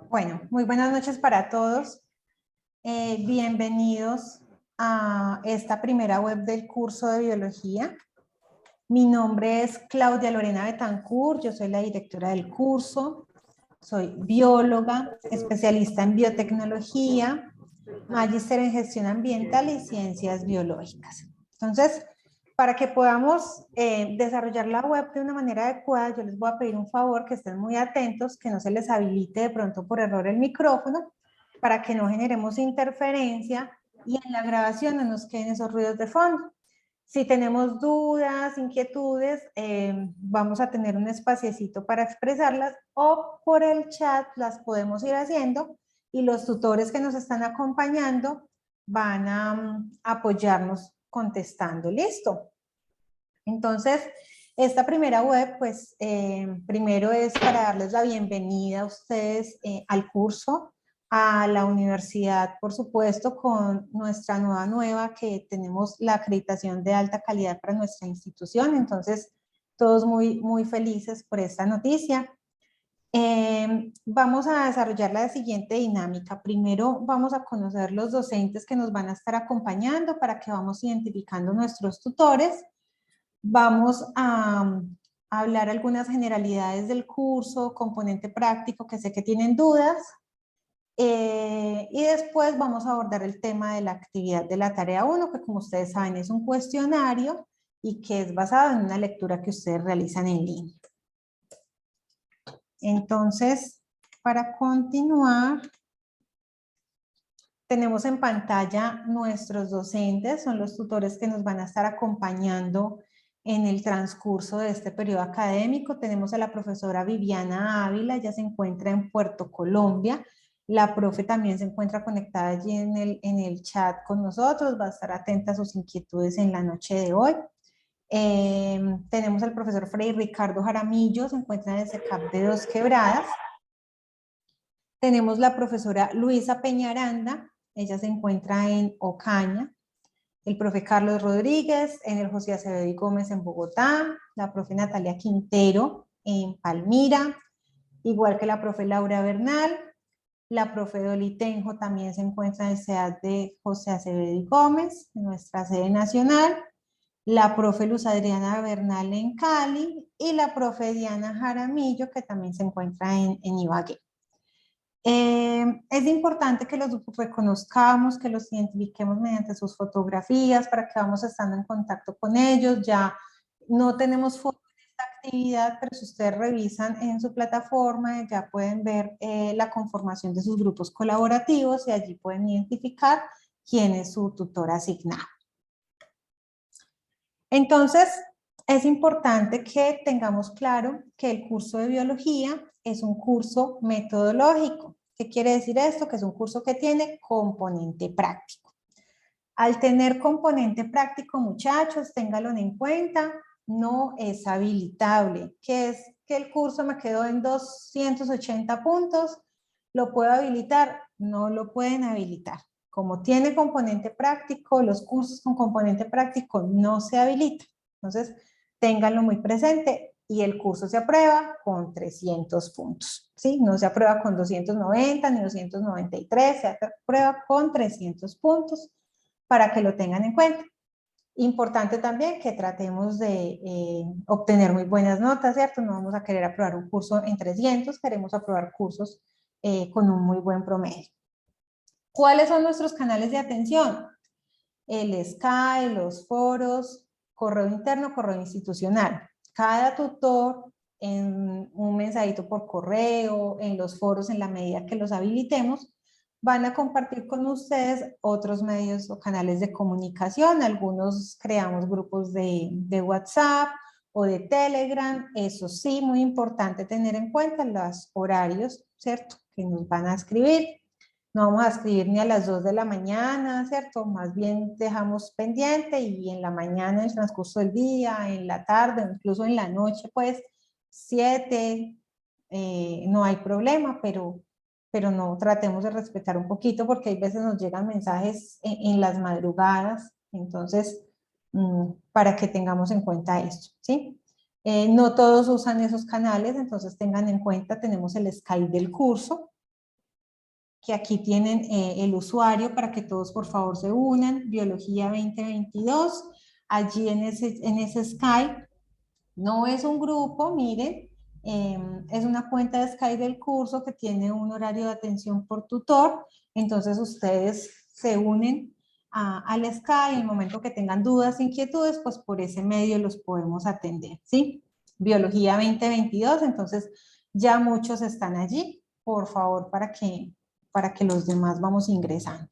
Bueno, muy buenas noches para todos. Bienvenidos a esta primera web del curso de biología. Mi nombre es Claudia Lorena Betancourt, yo soy la directora del curso. Soy bióloga, especialista en biotecnología, magíster en gestión ambiental y ciencias biológicas. Entonces, para que podamos desarrollar la web de una manera adecuada, yo les voy a pedir un favor, que estén muy atentos, que no se les habilite de pronto por error el micrófono, para que no generemos interferencia y en la grabación no nos queden esos ruidos de fondo. Si tenemos dudas, inquietudes, vamos a tener un espaciecito para expresarlas o por el chat las podemos ir haciendo y los tutores que nos están acompañando van a apoyarnos contestando. ¿Listo? Entonces, esta primera web, pues, primero es para darles la bienvenida a ustedes al curso, a la universidad, por supuesto, con nuestra nueva, que tenemos la acreditación de alta calidad para nuestra institución. Entonces, todos muy felices por esta noticia. Vamos a desarrollar la siguiente dinámica. Primero vamos a conocer los docentes que nos van a estar acompañando para que vamos identificando nuestros tutores. Vamos a hablar algunas generalidades del curso, componente práctico, que sé que tienen dudas. Y después vamos a abordar el tema de la actividad de la tarea 1, que como ustedes saben es un cuestionario y que es basado en una lectura que ustedes realizan en línea. Entonces, para continuar, tenemos en pantalla nuestros docentes, son los tutores que nos van a estar acompañando en el transcurso de este periodo académico. Tenemos a la profesora Viviana Ávila, ella se encuentra en Puerto Colombia. La profe también se encuentra conectada allí en el chat con nosotros, va a estar atenta a sus inquietudes en la noche de hoy. Tenemos al profesor Fray Ricardo Jaramillo, se encuentra en el CECAP de Dos Quebradas. Tenemos la profesora Luisa Peñaranda, ella se encuentra en Ocaña. El profe Carlos Rodríguez en el José Acevedo y Gómez en Bogotá. La profe Natalia Quintero en Palmira, igual que la profe Laura Bernal. La profe Doli Tenjo también se encuentra en el CEAD de José Acevedo y Gómez, en nuestra sede nacional. La profe Luz Adriana Bernal en Cali y la profe Diana Jaramillo, que también se encuentra en Ibagué. Es importante que los reconozcamos, que los identifiquemos mediante sus fotografías para que vamos estando en contacto con ellos. Ya no tenemos fotos de esta actividad, pero si ustedes revisan en su plataforma ya pueden ver la conformación de sus grupos colaborativos y allí pueden identificar quién es su tutor asignado. Entonces, es importante que tengamos claro que el curso de biología es un curso metodológico. ¿Qué quiere decir esto? Que es un curso que tiene componente práctico. Al tener componente práctico, muchachos, ténganlo en cuenta, no es habilitable. ¿Qué es? Que el curso me quedó en 280 puntos, ¿lo puedo habilitar? No lo pueden habilitar. Como tiene componente práctico, los cursos con componente práctico no se habilitan. Entonces, ténganlo muy presente y el curso se aprueba con 300 puntos. ¿Sí? No se aprueba con 290 ni 293, se aprueba con 300 puntos para que lo tengan en cuenta. Importante también que tratemos de obtener muy buenas notas, ¿cierto? No vamos a querer aprobar un curso en 300, queremos aprobar cursos con un muy buen promedio. ¿Cuáles son nuestros canales de atención? El Skype, los foros, correo interno, correo institucional. Cada tutor en un mensajito por correo, en los foros en la medida que los habilitemos, van a compartir con ustedes otros medios o canales de comunicación. Algunos creamos grupos de WhatsApp o de Telegram. Eso sí, muy importante tener en cuenta los horarios, ¿cierto? Que nos van a escribir. No vamos a escribir ni a las 2 de la mañana, ¿cierto? Más bien dejamos pendiente y en la mañana, en el transcurso del día, en la tarde, incluso en la noche, pues 7, no hay problema, pero no, tratemos de respetar un poquito porque hay veces nos llegan mensajes en las madrugadas, entonces, para que tengamos en cuenta esto, ¿sí? No todos usan esos canales, entonces tengan en cuenta, tenemos el Skype del curso, que aquí tienen el usuario para que todos por favor se unan, Biología 2022, allí en ese Skype, no es un grupo, miren, es una cuenta de Skype del curso que tiene un horario de atención por tutor, entonces ustedes se unen al Skype, en el momento que tengan dudas, inquietudes, pues por ese medio los podemos atender, ¿sí? Biología 2022, entonces ya muchos están allí, por favor, para que los demás vamos ingresando.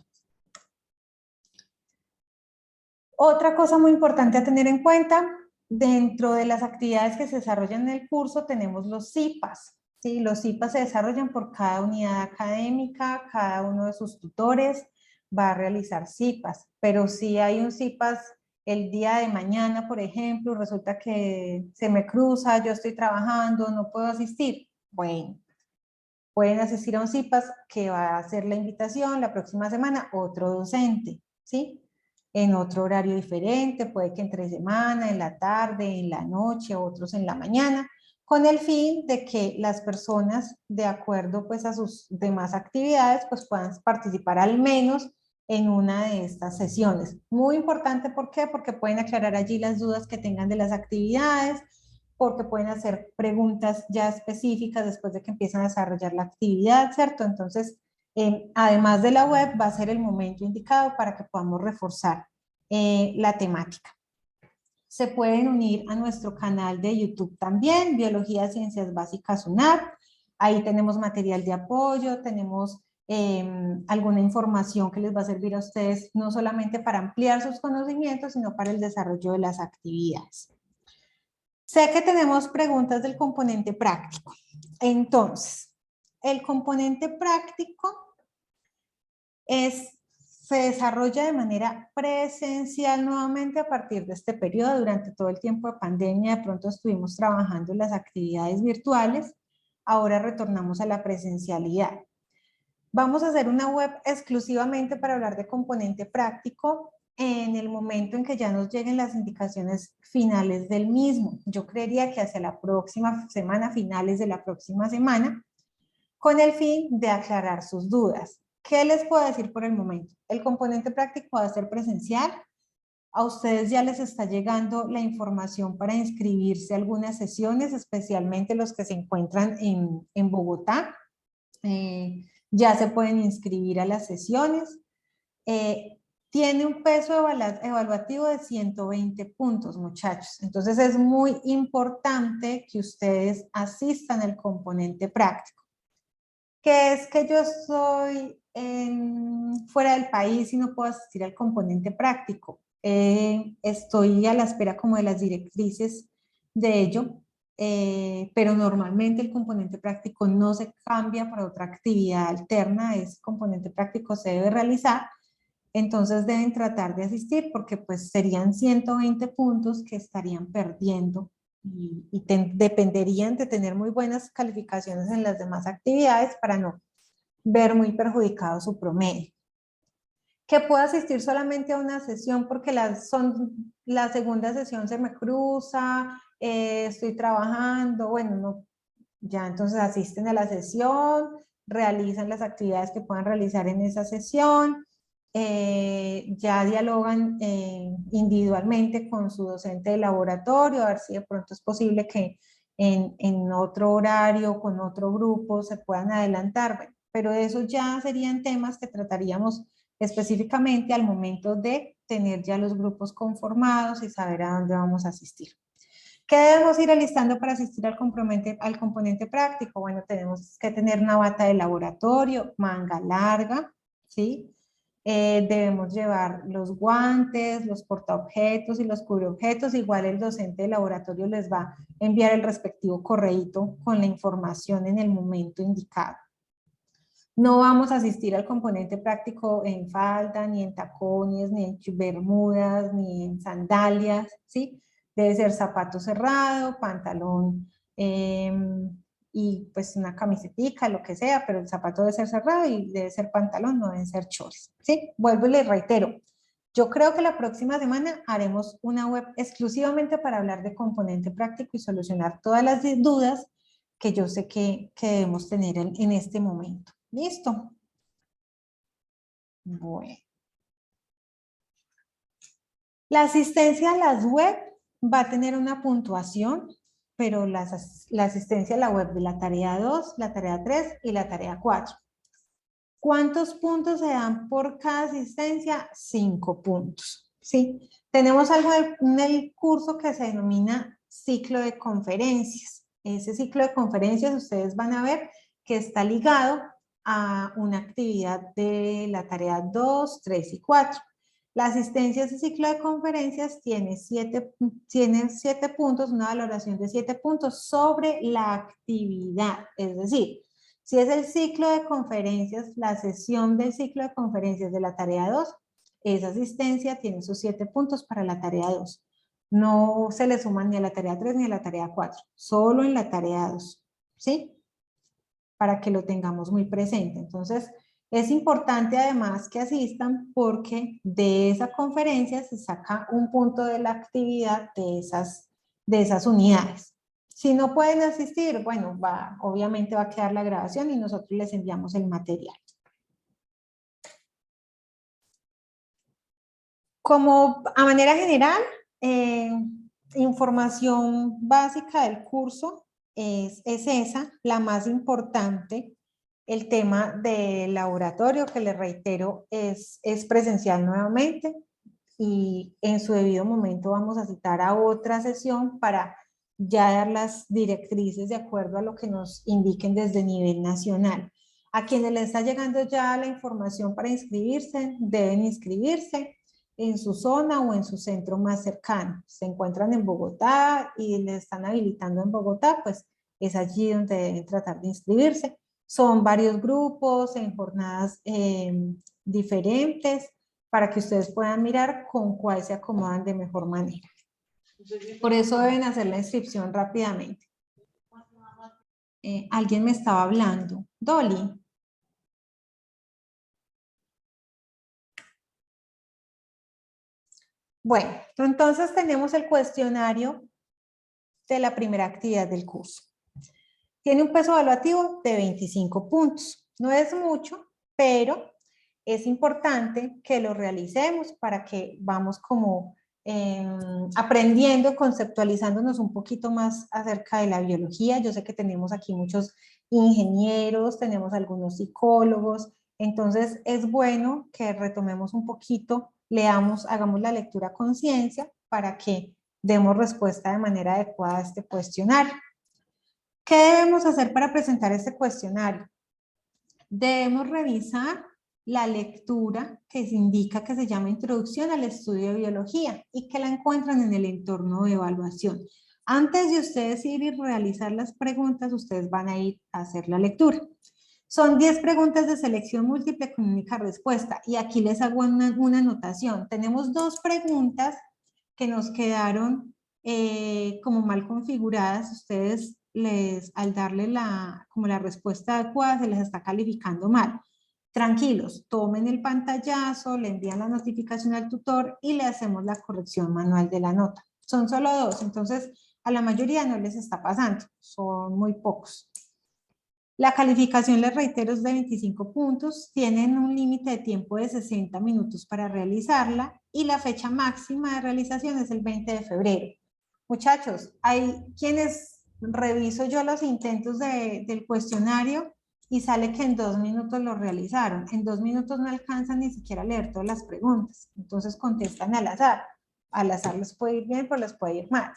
Otra cosa muy importante a tener en cuenta, dentro de las actividades que se desarrollan en el curso tenemos los CIPAS. ¿Sí? Los CIPAS se desarrollan por cada unidad académica, cada uno de sus tutores va a realizar CIPAS, pero si hay un CIPAS el día de mañana, por ejemplo, resulta que se me cruza, yo estoy trabajando, no puedo asistir, bueno, pueden asistir a un CIPAS que va a hacer la invitación la próxima semana, otro docente, ¿sí? En otro horario diferente, puede que entre semana, en la tarde, en la noche, otros en la mañana, con el fin de que las personas, de acuerdo pues a sus demás actividades, pues puedan participar al menos en una de estas sesiones. Muy importante, ¿por qué? Porque pueden aclarar allí las dudas que tengan de las actividades, porque pueden hacer preguntas ya específicas después de que empiezan a desarrollar la actividad, ¿cierto? Entonces, además de la web, va a ser el momento indicado para que podamos reforzar la temática. Se pueden unir a nuestro canal de YouTube también, Biología Ciencias Básicas UNAP. Ahí tenemos material de apoyo, tenemos alguna información que les va a servir a ustedes, no solamente para ampliar sus conocimientos, sino para el desarrollo de las actividades. Sé que tenemos preguntas del componente práctico. Entonces, el componente práctico se desarrolla de manera presencial nuevamente a partir de este periodo. Durante todo el tiempo de pandemia, de pronto estuvimos trabajando en las actividades virtuales. Ahora retornamos a la presencialidad. Vamos a hacer una web exclusivamente para hablar de componente práctico en el momento en que ya nos lleguen las indicaciones finales del mismo. Yo creería que hacia la próxima semana, finales de la próxima semana, con el fin de aclarar sus dudas. ¿Qué les puedo decir por el momento? El componente práctico va a ser presencial. A ustedes ya les está llegando la información para inscribirse a algunas sesiones, especialmente los que se encuentran en Bogotá. Ya se pueden inscribir a las sesiones. Tiene un peso evaluativo de 120 puntos, muchachos. Entonces es muy importante que ustedes asistan al componente práctico. Que es que yo estoy fuera del país y no puedo asistir al componente práctico. Estoy a la espera como de las directrices de ello, pero normalmente el componente práctico no se cambia por otra actividad alterna, ese componente práctico se debe realizar, entonces deben tratar de asistir porque pues serían 120 puntos que estarían perdiendo y dependerían de tener muy buenas calificaciones en las demás actividades para no ver muy perjudicado su promedio. Que pueda asistir solamente a una sesión porque la segunda sesión se me cruza, estoy trabajando, bueno, no, ya entonces asisten a la sesión, realizan las actividades que puedan realizar en esa sesión, ya dialogan individualmente con su docente de laboratorio, a ver si de pronto es posible que en otro horario, con otro grupo, se puedan adelantar, bueno, pero eso ya serían temas que trataríamos específicamente al momento de tener ya los grupos conformados y saber a dónde vamos a asistir. ¿Qué debemos ir alistando para asistir al componente práctico? Bueno, tenemos que tener una bata de laboratorio, manga larga, ¿sí? Debemos llevar los guantes, los portaobjetos y los cubreobjetos. Igual el docente de laboratorio les va a enviar el respectivo correíto con la información en el momento indicado. No vamos a asistir al componente práctico en falda, ni en tacones, ni en bermudas, ni en sandalias, ¿sí? Debe ser zapato cerrado, pantalón y pues una camisetica, lo que sea, pero el zapato debe ser cerrado y debe ser pantalón, no deben ser shorts, ¿sí? Vuelvo y les reitero, Yo creo que la próxima semana haremos una web exclusivamente para hablar de componente práctico y solucionar todas las dudas que yo sé que debemos tener en este momento. ¿Listo? Bueno. La asistencia a las web va a tener una puntuación, pero la asistencia a la web de la tarea 2, la tarea 3 y la tarea 4. ¿Cuántos puntos se dan por cada asistencia? 5 puntos. ¿Sí? Tenemos algo en el curso que se denomina ciclo de conferencias. Ese ciclo de conferencias ustedes van a ver que está ligado a una actividad de la tarea 2, 3 y 4. La asistencia a ese ciclo de conferencias tiene 7 puntos, una valoración de 7 puntos sobre la actividad. Es decir, si es el ciclo de conferencias, la sesión del ciclo de conferencias de la tarea 2, esa asistencia tiene sus 7 puntos para la tarea 2. No se le suman ni a la tarea 3 ni a la tarea 4, solo en la tarea 2, ¿sí? Para que lo tengamos muy presente. Entonces, es importante además que asistan porque de esa conferencia se saca un punto de la actividad de esas unidades. Si no pueden asistir, bueno, obviamente va a quedar la grabación y nosotros les enviamos el material. Como a manera general, información básica del curso es esa, la más importante. El tema del laboratorio, que les reitero, es presencial nuevamente y en su debido momento vamos a citar a otra sesión para ya dar las directrices de acuerdo a lo que nos indiquen desde nivel nacional. A quienes les está llegando ya la información para inscribirse, deben inscribirse en su zona o en su centro más cercano. Se encuentran en Bogotá y les están habilitando en Bogotá, pues es allí donde deben tratar de inscribirse. Son varios grupos en jornadas diferentes para que ustedes puedan mirar con cuál se acomodan de mejor manera. Por eso deben hacer la inscripción rápidamente. Alguien me estaba hablando. Dolly. Bueno, entonces tenemos el cuestionario de la primera actividad del curso. Tiene un peso evaluativo de 25 puntos. No es mucho, pero es importante que lo realicemos para que vamos como aprendiendo, conceptualizándonos un poquito más acerca de la biología. Yo sé que tenemos aquí muchos ingenieros, tenemos algunos psicólogos, entonces es bueno que retomemos un poquito, leamos, hagamos la lectura a conciencia para que demos respuesta de manera adecuada a este cuestionario. ¿Qué debemos hacer para presentar este cuestionario? Debemos revisar la lectura que se indica que se llama Introducción al Estudio de Biología y que la encuentran en el entorno de evaluación. Antes de ustedes ir y realizar las preguntas, ustedes van a ir a hacer la lectura. Son 10 preguntas de selección múltiple con única respuesta y aquí les hago una anotación. Tenemos 2 preguntas que nos quedaron como mal configuradas. Ustedes al darle como la respuesta adecuada se les está calificando mal. Tranquilos, tomen el pantallazo, le envían la notificación al tutor y le hacemos la corrección manual de la nota. Son solo 2, entonces a la mayoría no les está pasando, son muy pocos. La calificación, les reitero, es de 25 puntos, tienen un límite de tiempo de 60 minutos para realizarla y la fecha máxima de realización es el 20 de febrero. Muchachos, hay quienes reviso yo los intentos del cuestionario y sale que en 2 minutos lo realizaron. En 2 minutos no alcanzan ni siquiera a leer todas las preguntas, entonces contestan al azar. Al azar les puede ir bien, pero les puede ir mal.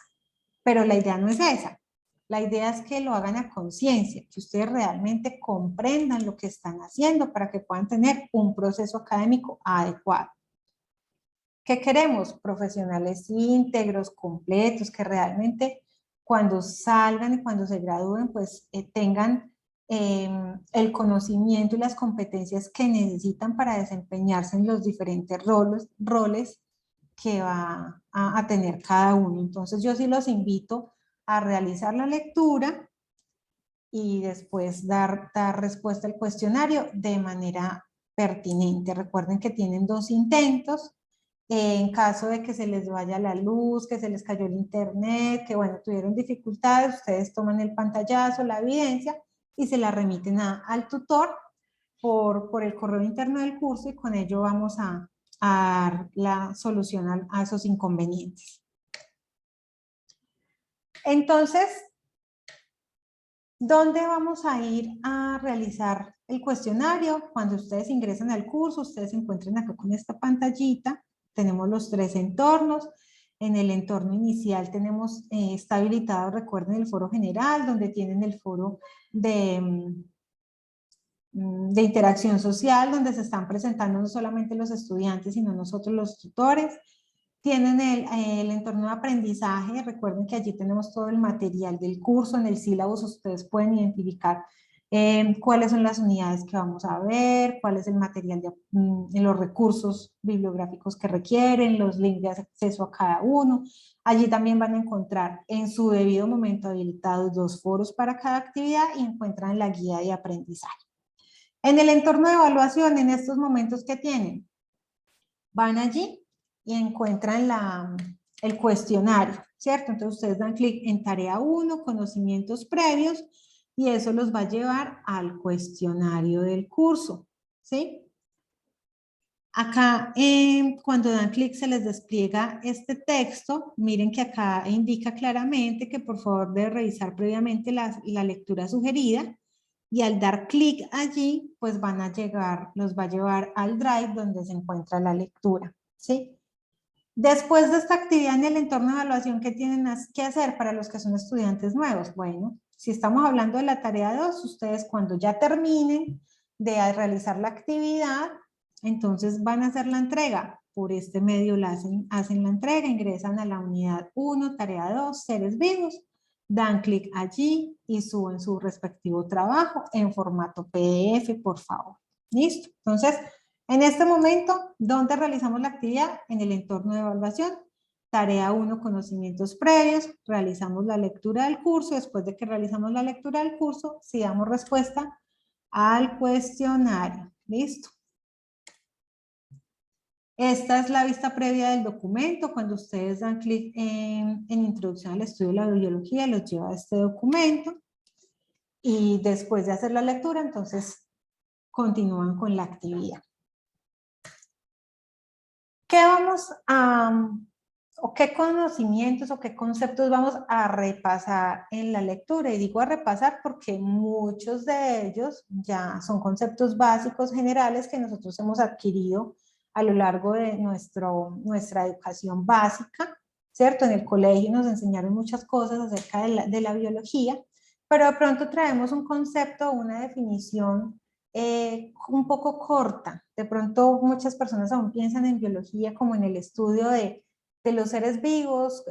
Pero la idea no es esa. La idea es que lo hagan a conciencia, que ustedes realmente comprendan lo que están haciendo para que puedan tener un proceso académico adecuado. ¿Qué queremos? Profesionales íntegros, completos, que realmente cuando salgan y cuando se gradúen, pues tengan el conocimiento y las competencias que necesitan para desempeñarse en los diferentes roles que va a tener cada uno. Entonces yo sí los invito a realizar la lectura y después dar respuesta al cuestionario de manera pertinente. Recuerden que tienen 2 intentos En caso de que se les vaya la luz, que se les cayó el internet, que bueno, tuvieron dificultades, ustedes toman el pantallazo, la evidencia y se la remiten al tutor por el correo interno del curso y con ello vamos a dar la solución a esos inconvenientes. Entonces, ¿dónde vamos a ir a realizar el cuestionario? Cuando ustedes ingresan al curso, ustedes se encuentran acá con esta pantallita, tenemos los 3 entornos. En el entorno inicial tenemos, está habilitado, recuerden, el foro general, donde tienen el foro de interacción social, donde se están presentando no solamente los estudiantes, sino nosotros los tutores. Tienen el entorno de aprendizaje, recuerden que allí tenemos todo el material del curso, en el sílabus ustedes pueden identificar cuáles son las unidades que vamos a ver, cuál es el material, los recursos bibliográficos que requieren, los links de acceso a cada uno. Allí también van a encontrar en su debido momento habilitados 2 foros para cada actividad y encuentran la guía de aprendizaje. En el entorno de evaluación, en estos momentos que tienen, van allí y encuentran el cuestionario, ¿cierto? Entonces ustedes dan clic en tarea 1, conocimientos previos, y eso los va a llevar al cuestionario del curso, ¿sí? Acá, cuando dan clic, se les despliega este texto. Miren que acá indica claramente que por favor debe revisar previamente la lectura sugerida. Y al dar clic allí, pues los va a llevar al Drive donde se encuentra la lectura, ¿sí? Después de esta actividad en el entorno de evaluación, ¿qué tienen que hacer para los que son estudiantes nuevos? Bueno, si estamos hablando de la tarea 2, ustedes cuando ya terminen de realizar la actividad, entonces van a hacer la entrega. Por este medio hacen la entrega, ingresan a la unidad 1, tarea 2, seres vivos, dan clic allí y suben su respectivo trabajo en formato PDF, por favor. ¿Listo? Entonces, en este momento, ¿dónde realizamos la actividad? En el entorno de evaluación. Tarea 1, conocimientos previos. Realizamos la lectura del curso. Después de que realizamos la lectura del curso, sí damos respuesta al cuestionario. ¿Listo? Esta es la vista previa del documento. Cuando ustedes dan clic en Introducción al Estudio de la Biología, los lleva a este documento. Y después de hacer la lectura, entonces, continúan con la actividad. ¿Qué vamos o qué conocimientos o qué conceptos vamos a repasar en la lectura? Y digo a repasar porque muchos de ellos ya son conceptos básicos generales que nosotros hemos adquirido a lo largo de nuestra educación básica, ¿cierto? En el colegio nos enseñaron muchas cosas acerca de la biología, pero de pronto traemos un concepto, una definición un poco corta. De pronto muchas personas aún piensan en biología como en el estudio de los seres vivos,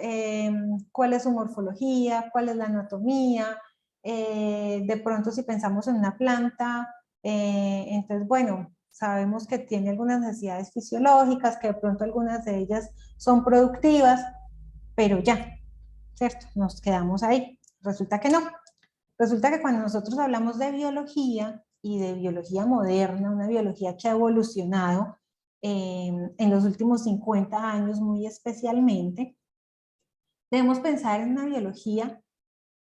cuál es su morfología, cuál es la anatomía, de pronto si pensamos en una planta, entonces bueno, sabemos que tiene algunas necesidades fisiológicas, que de pronto algunas de ellas son productivas, pero ya, ¿cierto? Nos quedamos ahí. Resulta que no. Resulta que cuando nosotros hablamos de biología y de biología moderna, una biología que ha evolucionado en los últimos 50 años muy especialmente, debemos pensar en una biología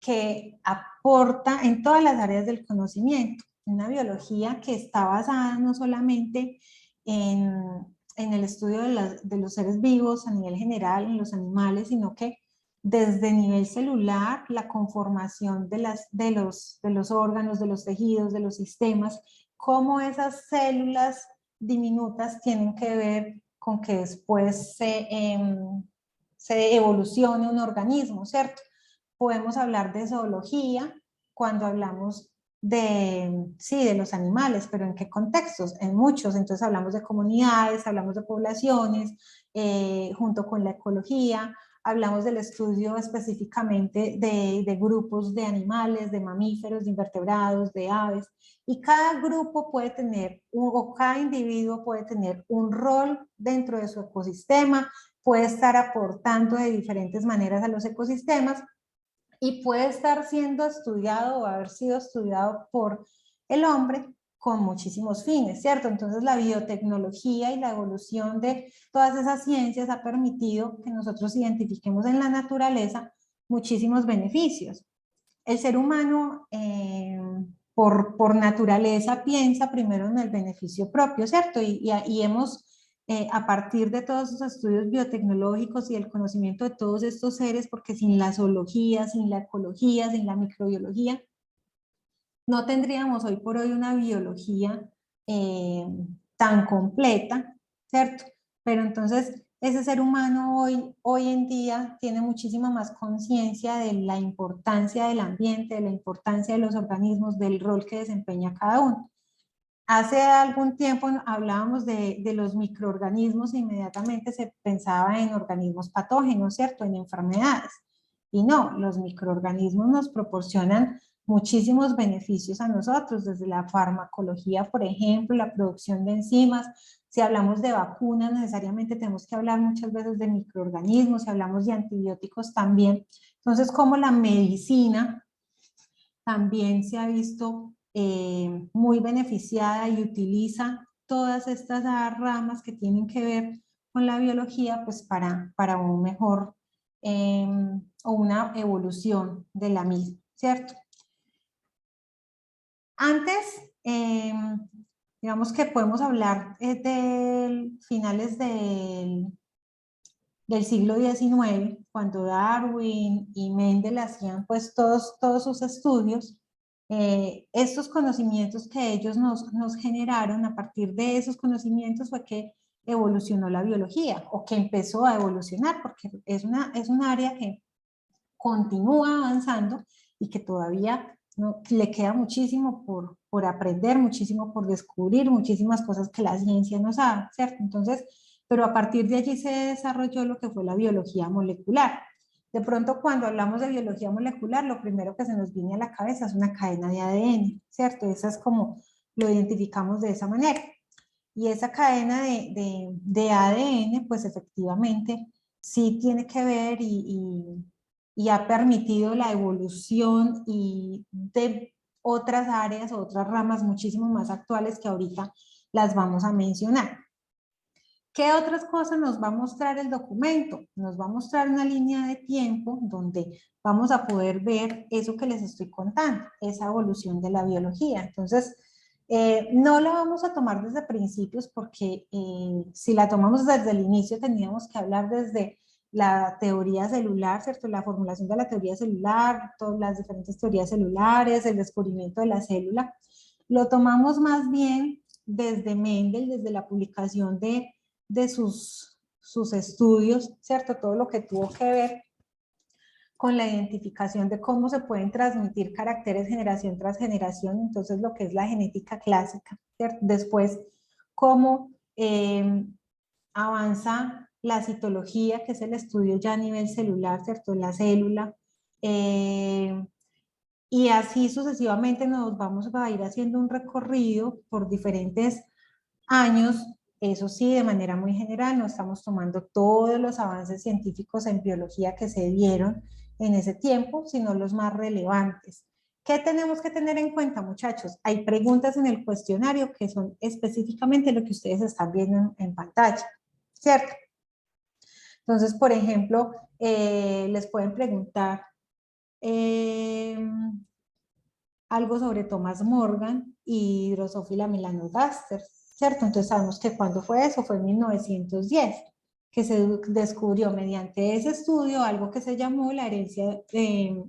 que aporta en todas las áreas del conocimiento, una biología que está basada no solamente en el estudio de los seres vivos a nivel general, en los animales, sino que desde nivel celular, la conformación de los órganos, de los tejidos, de los sistemas, cómo esas células diminutas tienen que ver con que después se evolucione un organismo, ¿cierto? Podemos hablar de zoología cuando hablamos sí, de los animales, pero ¿en qué contextos? En muchos. Entonces hablamos de comunidades, hablamos de poblaciones, junto con la ecología, hablamos del estudio específicamente de grupos de animales, de mamíferos, de invertebrados, de aves, y cada grupo puede tener, o cada individuo puede tener un rol dentro de su ecosistema, puede estar aportando de diferentes maneras a los ecosistemas, y puede estar siendo estudiado o haber sido estudiado por el hombre con muchísimos fines, ¿cierto? Entonces la biotecnología y la evolución de todas esas ciencias ha permitido que nosotros identifiquemos en la naturaleza muchísimos beneficios. El ser humano, por naturaleza, piensa primero en el beneficio propio, ¿cierto? Y hemos, a partir de todos esos estudios biotecnológicos y el conocimiento de todos estos seres, porque sin la zoología, sin la ecología, sin la microbiología, no tendríamos hoy por hoy una biología tan completa, ¿cierto? Pero entonces ese ser humano hoy en día tiene muchísima más conciencia de la importancia del ambiente, de la importancia de los organismos, del rol que desempeña cada uno. Hace algún tiempo hablábamos de los microorganismos e inmediatamente se pensaba en organismos patógenos, ¿cierto? En enfermedades. Y no, los microorganismos nos proporcionan muchísimos beneficios a nosotros, desde la farmacología, por ejemplo, la producción de enzimas. Si hablamos de vacunas, necesariamente tenemos que hablar muchas veces de microorganismos, si hablamos de antibióticos también. Entonces, como la medicina también se ha visto muy beneficiada y utiliza todas estas ramas que tienen que ver con la biología, pues para un mejor o una evolución de la misma, ¿cierto? Antes, digamos que podemos hablar de finales del siglo XIX, cuando Darwin y Mendel hacían pues todos sus estudios, estos conocimientos que ellos nos generaron, a partir de esos conocimientos fue que evolucionó la biología, o que empezó a evolucionar, porque es un área que continúa avanzando y que todavía no, le queda muchísimo por aprender, muchísimo por descubrir, muchísimas cosas que la ciencia no sabe, ¿cierto? Entonces, pero a partir de allí se desarrolló lo que fue la biología molecular. De pronto, cuando hablamos de biología molecular, lo primero que se nos viene a la cabeza es una cadena de ADN, ¿cierto? Esa es como lo identificamos de esa manera. Y esa cadena de ADN, pues efectivamente, sí tiene que ver y ha permitido la evolución y de otras áreas, otras ramas muchísimo más actuales que ahorita las vamos a mencionar. ¿Qué otras cosas nos va a mostrar el documento? Nos va a mostrar una línea de tiempo donde vamos a poder ver eso que les estoy contando, esa evolución de la biología. Entonces, no la vamos a tomar desde principios porque si la tomamos desde el inicio tendríamos que hablar desde la teoría celular, ¿cierto? La formulación de la teoría celular, todas las diferentes teorías celulares, el descubrimiento de la célula. Lo tomamos más bien desde Mendel, desde la publicación de sus estudios, ¿cierto? Todo lo que tuvo que ver con la identificación de cómo se pueden transmitir caracteres generación tras generación, entonces lo que es la genética clásica, ¿cierto? Después, cómo avanza la citología, que es el estudio ya a nivel celular, ¿cierto? La célula, y así sucesivamente nos vamos a ir haciendo un recorrido por diferentes años, eso sí, de manera muy general, no estamos tomando todos los avances científicos en biología que se dieron en ese tiempo, sino los más relevantes. ¿Qué tenemos que tener en cuenta, muchachos? Hay preguntas en el cuestionario que son específicamente lo que ustedes están viendo en pantalla, ¿cierto? Entonces, por ejemplo, les pueden preguntar algo sobre Thomas Morgan y Drosophila melanogaster, ¿cierto? Entonces sabemos que cuando fue eso, fue en 1910, que se descubrió mediante ese estudio algo que se llamó la herencia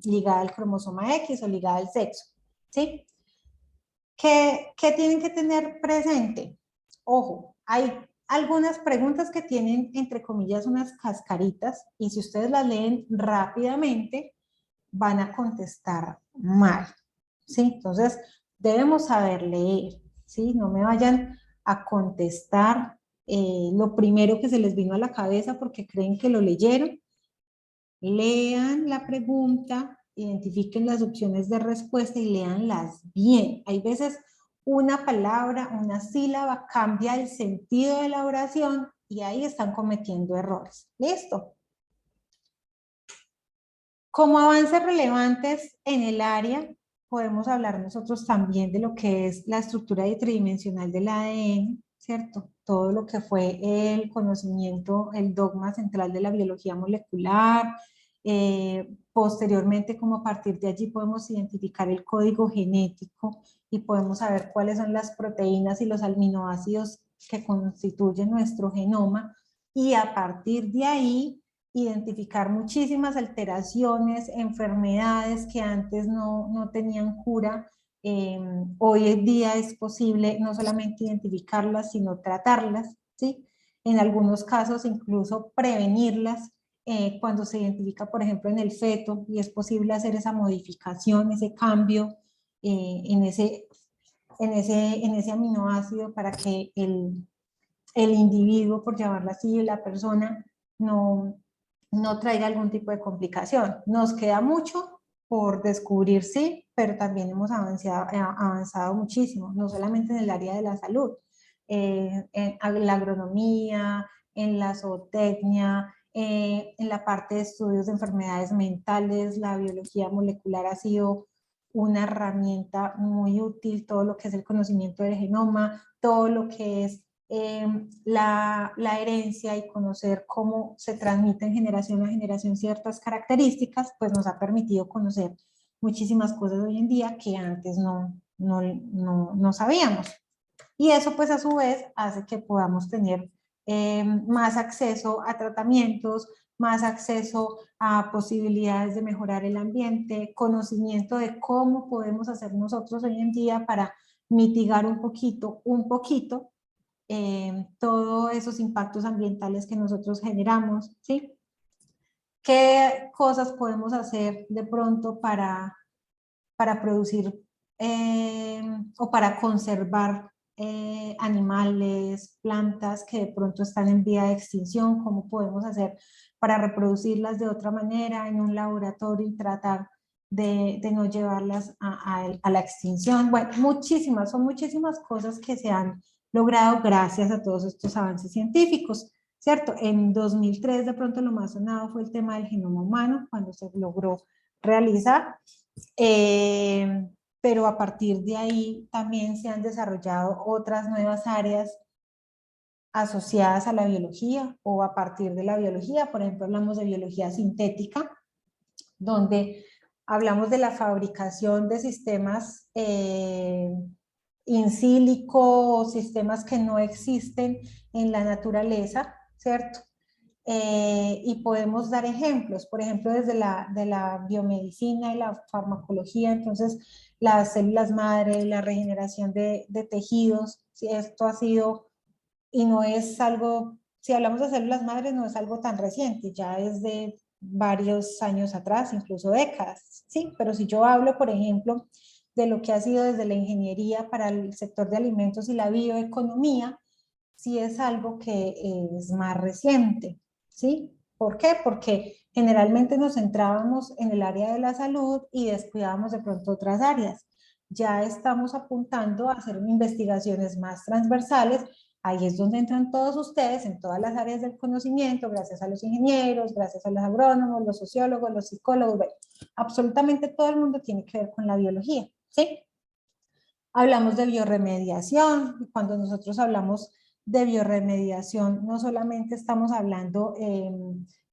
ligada al cromosoma X o ligada al sexo, ¿sí? ¿Qué tienen que tener presente? Ojo, hay algunas preguntas que tienen, entre comillas, unas cascaritas, y si ustedes las leen rápidamente, van a contestar mal, ¿sí? Entonces, debemos saber leer, ¿sí? No me vayan a contestar lo primero que se les vino a la cabeza porque creen que lo leyeron. Lean la pregunta, identifiquen las opciones de respuesta y leanlas bien. Hay veces una palabra, una sílaba cambia el sentido de la oración y ahí están cometiendo errores. ¿Listo? Como avances relevantes en el área, podemos hablar nosotros también de lo que es la estructura tridimensional del ADN, ¿cierto? Todo lo que fue el conocimiento, el dogma central de la biología molecular. Posteriormente, como a partir de allí podemos identificar el código genético y podemos saber cuáles son las proteínas y los aminoácidos que constituyen nuestro genoma, y a partir de ahí identificar muchísimas alteraciones, enfermedades que antes no tenían cura. Hoy en día es posible no solamente identificarlas, sino tratarlas, ¿sí? En algunos casos incluso prevenirlas cuando se identifica, por ejemplo, en el feto, y es posible hacer esa modificación, ese cambio en ese aminoácido para que el individuo, por llamarlo así, la persona, no traiga algún tipo de complicación. Nos queda mucho por descubrir, sí, pero también hemos avanzado muchísimo, no solamente en el área de la salud, en la agronomía, en la zootecnia, en la parte de estudios de enfermedades mentales. La biología molecular ha sido una herramienta muy útil, todo lo que es el conocimiento del genoma, todo lo que es la herencia y conocer cómo se transmiten generación a generación ciertas características, pues nos ha permitido conocer muchísimas cosas hoy en día que antes no sabíamos. Y eso pues a su vez hace que podamos tener más acceso a tratamientos, más acceso a posibilidades de mejorar el ambiente, conocimiento de cómo podemos hacer nosotros hoy en día para mitigar un poquito, todos esos impactos ambientales que nosotros generamos, ¿sí? ¿Qué cosas podemos hacer de pronto para producir o para conservar animales, plantas que de pronto están en vía de extinción? ¿Cómo podemos hacer para reproducirlas de otra manera en un laboratorio y tratar de no llevarlas a la extinción? Bueno, son muchísimas cosas que se han logrado gracias a todos estos avances científicos, ¿cierto? En 2003 de pronto lo más sonado fue el tema del genoma humano, cuando se logró realizar. Pero a partir de ahí también se han desarrollado otras nuevas áreas asociadas a la biología o a partir de la biología. Por ejemplo, hablamos de biología sintética, donde hablamos de la fabricación de sistemas in silico, sistemas que no existen en la naturaleza, ¿cierto? Y podemos dar ejemplos, por ejemplo, desde de la biomedicina y la farmacología. Entonces las células madre, la regeneración de tejidos, si esto ha sido, y no es algo, si hablamos de células madres, no es algo tan reciente, ya es de varios años atrás, incluso décadas, ¿sí? Pero si yo hablo, por ejemplo, de lo que ha sido desde la ingeniería para el sector de alimentos y la bioeconomía, sí es algo que es más reciente, ¿sí? ¿Por qué? Porque generalmente nos centrábamos en el área de la salud y descuidábamos de pronto otras áreas. Ya estamos apuntando a hacer investigaciones más transversales. Ahí es donde entran todos ustedes en todas las áreas del conocimiento, gracias a los ingenieros, gracias a los agrónomos, los sociólogos, los psicólogos. Bueno, absolutamente todo el mundo tiene que ver con la biología, ¿sí? Hablamos de biorremediación. Cuando nosotros hablamos de biorremediación, no solamente estamos hablando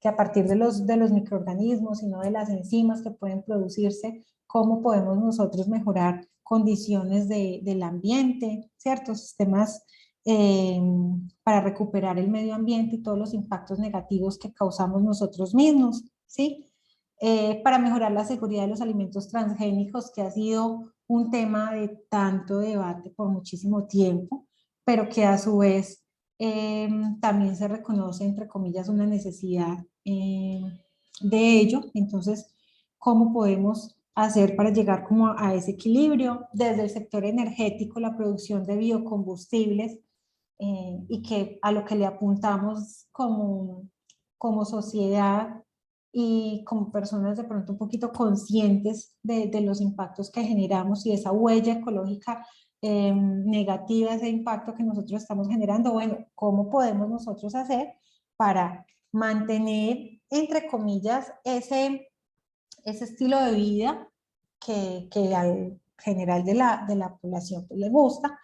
que a partir de los microorganismos, sino de las enzimas que pueden producirse, cómo podemos nosotros mejorar condiciones del ambiente, ¿cierto? Sistemas para recuperar el medio ambiente y todos los impactos negativos que causamos nosotros mismos, ¿sí? Para mejorar la seguridad de los alimentos transgénicos, que ha sido un tema de tanto debate por muchísimo tiempo, pero que a su vez también se reconoce, entre comillas, una necesidad de ello. Entonces, ¿cómo podemos hacer para llegar como a ese equilibrio? Desde el sector energético, la producción de biocombustibles, y que a lo que le apuntamos como sociedad y como personas de pronto un poquito conscientes de los impactos que generamos y esa huella ecológica negativa, ese impacto que nosotros estamos generando. Bueno, ¿cómo podemos nosotros hacer para mantener, entre comillas, ese estilo de vida que al general de la población pues, le gusta,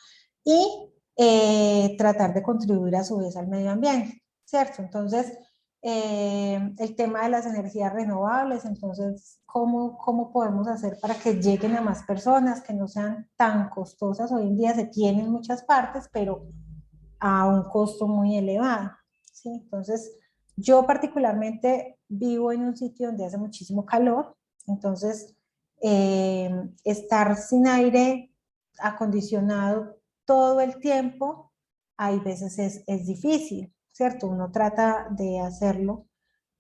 y tratar de contribuir a su vez al medio ambiente, ¿cierto? Entonces, el tema de las energías renovables, entonces, ¿cómo podemos hacer para que lleguen a más personas, que no sean tan costosas? Hoy en día se tienen en muchas partes, pero a un costo muy elevado, ¿sí? Entonces, yo particularmente vivo en un sitio donde hace muchísimo calor, entonces, estar sin aire acondicionado todo el tiempo, hay veces es difícil, ¿cierto? Uno trata de hacerlo,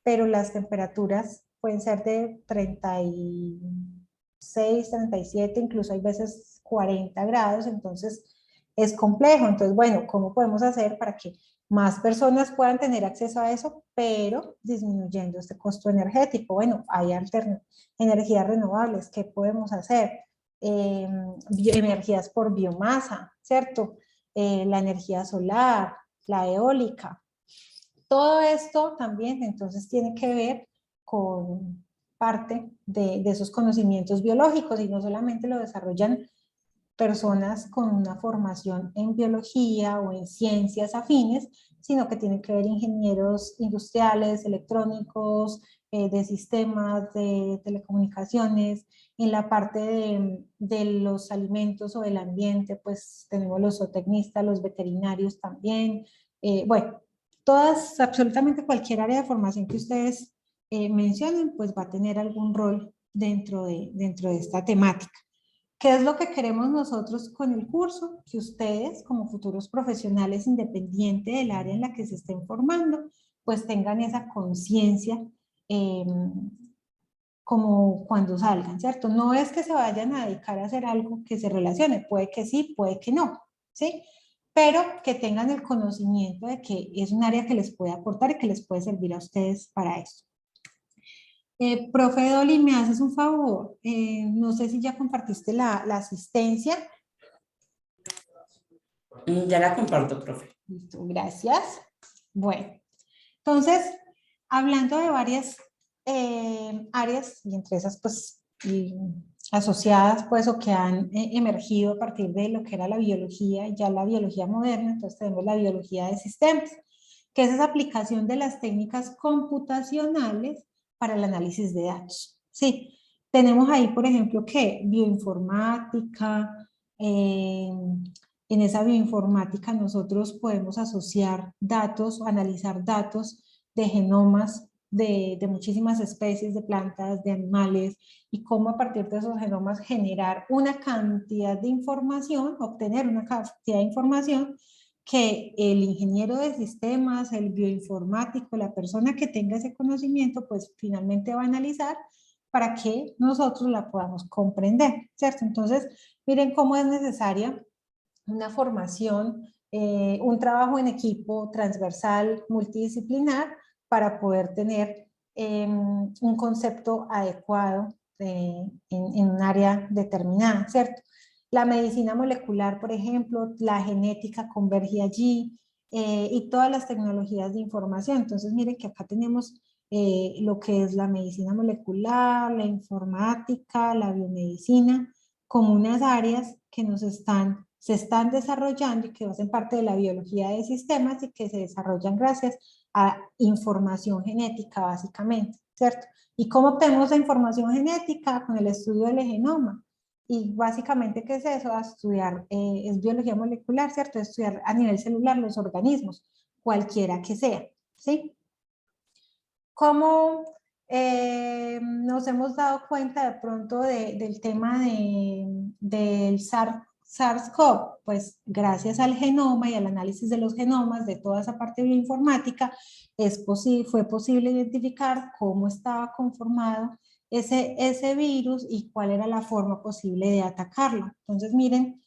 pero las temperaturas pueden ser de 36, 37, incluso hay veces 40 grados, entonces es complejo. Entonces, bueno, ¿cómo podemos hacer para que más personas puedan tener acceso a eso, pero disminuyendo este costo energético? Bueno, hay energías renovables, ¿qué podemos hacer? Energías por biomasa, ¿cierto? La energía solar, la eólica. Todo esto también entonces tiene que ver con parte de esos conocimientos biológicos, y no solamente lo desarrollan personas con una formación en biología o en ciencias afines, sino que tienen que ver ingenieros industriales, electrónicos, de sistemas, de telecomunicaciones. En la parte de los alimentos o del ambiente, pues tenemos los zootecnistas, los veterinarios también. Bueno, todas, absolutamente cualquier área de formación que ustedes mencionen, pues va a tener algún rol dentro de esta temática. ¿Qué es lo que queremos nosotros con el curso? Que ustedes, como futuros profesionales independientes del área en la que se estén formando, pues tengan esa conciencia como cuando salgan, ¿cierto? No es que se vayan a dedicar a hacer algo que se relacione, puede que sí, puede que no, ¿sí? Pero que tengan el conocimiento de que es un área que les puede aportar y que les puede servir a ustedes para eso. Profe Dolly, ¿me haces un favor? No sé si ya compartiste la asistencia. Ya la comparto, profe. Listo, gracias. Bueno, entonces, hablando de varias áreas, y entre esas, pues, asociadas, pues, o que han emergido a partir de lo que era la biología, ya la biología moderna, entonces tenemos la biología de sistemas, que es esa aplicación de las técnicas computacionales para el análisis de datos. Sí, tenemos ahí, por ejemplo, que bioinformática, en esa bioinformática nosotros podemos asociar datos, analizar datos de genomas de muchísimas especies de plantas, de animales, y cómo a partir de esos genomas generar una cantidad de información, obtener una cantidad de información que el ingeniero de sistemas, el bioinformático, la persona que tenga ese conocimiento, pues finalmente va a analizar para que nosotros la podamos comprender, ¿cierto? Entonces, miren cómo es necesaria una formación, un trabajo en equipo transversal, multidisciplinar, para poder tener un concepto adecuado en un área determinada, ¿cierto? La medicina molecular, por ejemplo, la genética converge allí, y todas las tecnologías de información. Entonces, miren que acá tenemos lo que es la medicina molecular, la informática, la biomedicina, como unas áreas que se están desarrollando y que hacen parte de la biología de sistemas y que se desarrollan gracias a información genética, básicamente, ¿cierto? ¿Y cómo obtenemos la información genética? Con el estudio del genoma. Y básicamente, ¿qué es eso? A estudiar, es biología molecular, ¿cierto? Estudiar a nivel celular los organismos, cualquiera que sea, ¿sí? ¿Cómo nos hemos dado cuenta de pronto del tema del SARS-CoV? Pues gracias al genoma y al análisis de los genomas, de toda esa parte bioinformática, fue posible identificar cómo estaba conformado ese virus y cuál era la forma posible de atacarlo. Entonces, miren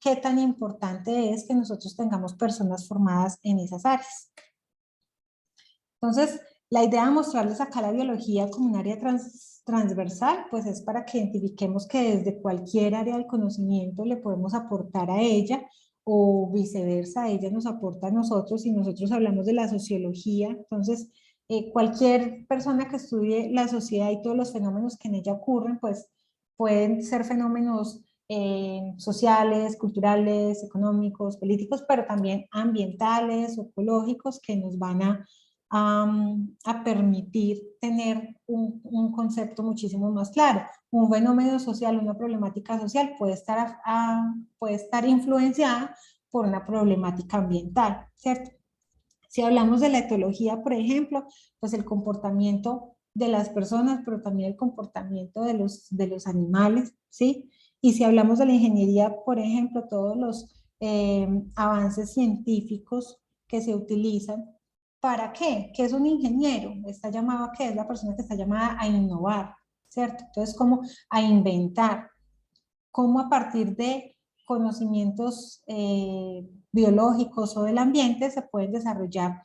qué tan importante es que nosotros tengamos personas formadas en esas áreas. Entonces, la idea de mostrarles acá la biología como un área transversal, pues es para que identifiquemos que desde cualquier área del conocimiento le podemos aportar a ella, o viceversa, ella nos aporta a nosotros. Y nosotros hablamos de la sociología, entonces cualquier persona que estudie la sociedad y todos los fenómenos que en ella ocurren, pues pueden ser fenómenos sociales, culturales, económicos, políticos, pero también ambientales, ecológicos, que nos van a permitir tener un concepto muchísimo más claro. Un fenómeno social, una problemática social puede estar influenciada por una problemática ambiental, ¿cierto? Si hablamos de la etología, por ejemplo, pues el comportamiento de las personas, pero también el comportamiento de los animales, ¿sí? Y si hablamos de la ingeniería, por ejemplo, todos los avances científicos que se utilizan, ¿para qué? ¿Qué es un ingeniero? Está llamado a qué? Es la persona que está llamada a innovar, ¿cierto? Entonces, como a inventar, cómo a partir de conocimientos biológicos o del ambiente se pueden desarrollar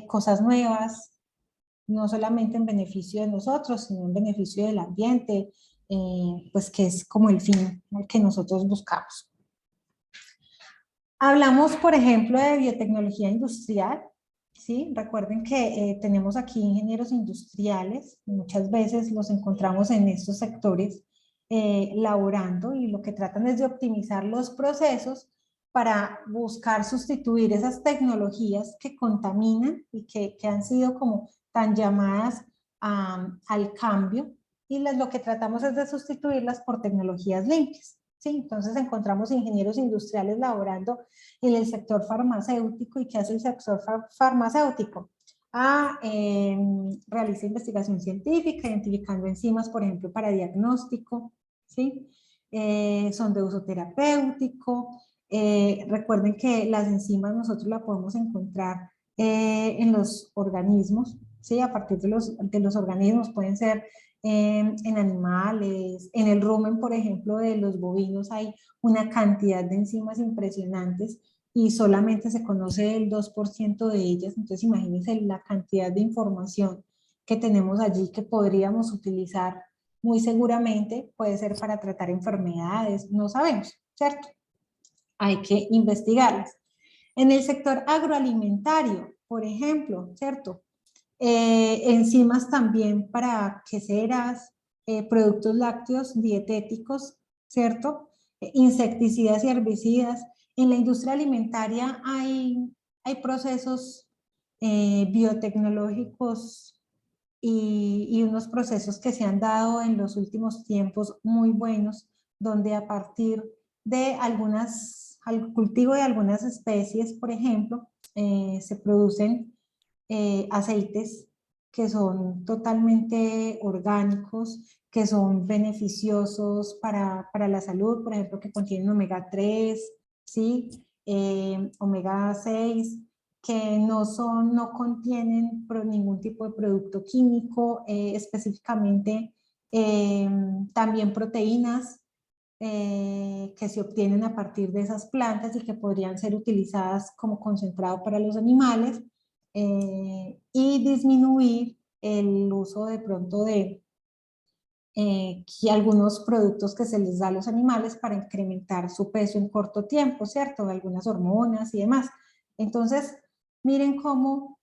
cosas nuevas, no solamente en beneficio de nosotros, sino en beneficio del ambiente, pues que es como el fin que nosotros buscamos. Hablamos, por ejemplo, de biotecnología industrial, ¿sí? Recuerden que tenemos aquí ingenieros industriales, muchas veces los encontramos en estos sectores laborando y lo que tratan es de optimizar los procesos para buscar sustituir esas tecnologías que contaminan y que han sido como tan llamadas al cambio, y lo que tratamos es de sustituirlas por tecnologías limpias. ¿Sí? Entonces encontramos ingenieros industriales laborando en el sector farmacéutico. ¿Y qué hace el sector farmacéutico? Realiza investigación científica, identificando enzimas, por ejemplo, para diagnóstico, ¿sí? Son de uso terapéutico. Recuerden que las enzimas nosotros las podemos encontrar en los organismos, ¿sí? A partir de los organismos pueden ser en animales, en el rumen, por ejemplo, de los bovinos hay una cantidad de enzimas impresionantes y solamente se conoce el 2% de ellas. Entonces imagínense la cantidad de información que tenemos allí que podríamos utilizar muy seguramente, puede ser para tratar enfermedades, no sabemos, ¿cierto? Hay que investigarlas. En el sector agroalimentario, por ejemplo, ¿cierto? Enzimas también para queseras, productos lácteos dietéticos, ¿cierto? Insecticidas y herbicidas. En la industria alimentaria hay procesos biotecnológicos y unos procesos que se han dado en los últimos tiempos muy buenos, donde a partir de al cultivo de algunas especies, por ejemplo, se producen aceites que son totalmente orgánicos, que son beneficiosos para la salud, por ejemplo, que contienen omega 3, ¿sí? Omega 6, que no contienen ningún tipo de producto químico, específicamente también proteínas que se obtienen a partir de esas plantas y que podrían ser utilizadas como concentrado para los animales, y disminuir el uso de pronto de algunos productos que se les da a los animales para incrementar su peso en corto tiempo, ¿cierto? Algunas hormonas y demás. Entonces, miren cómo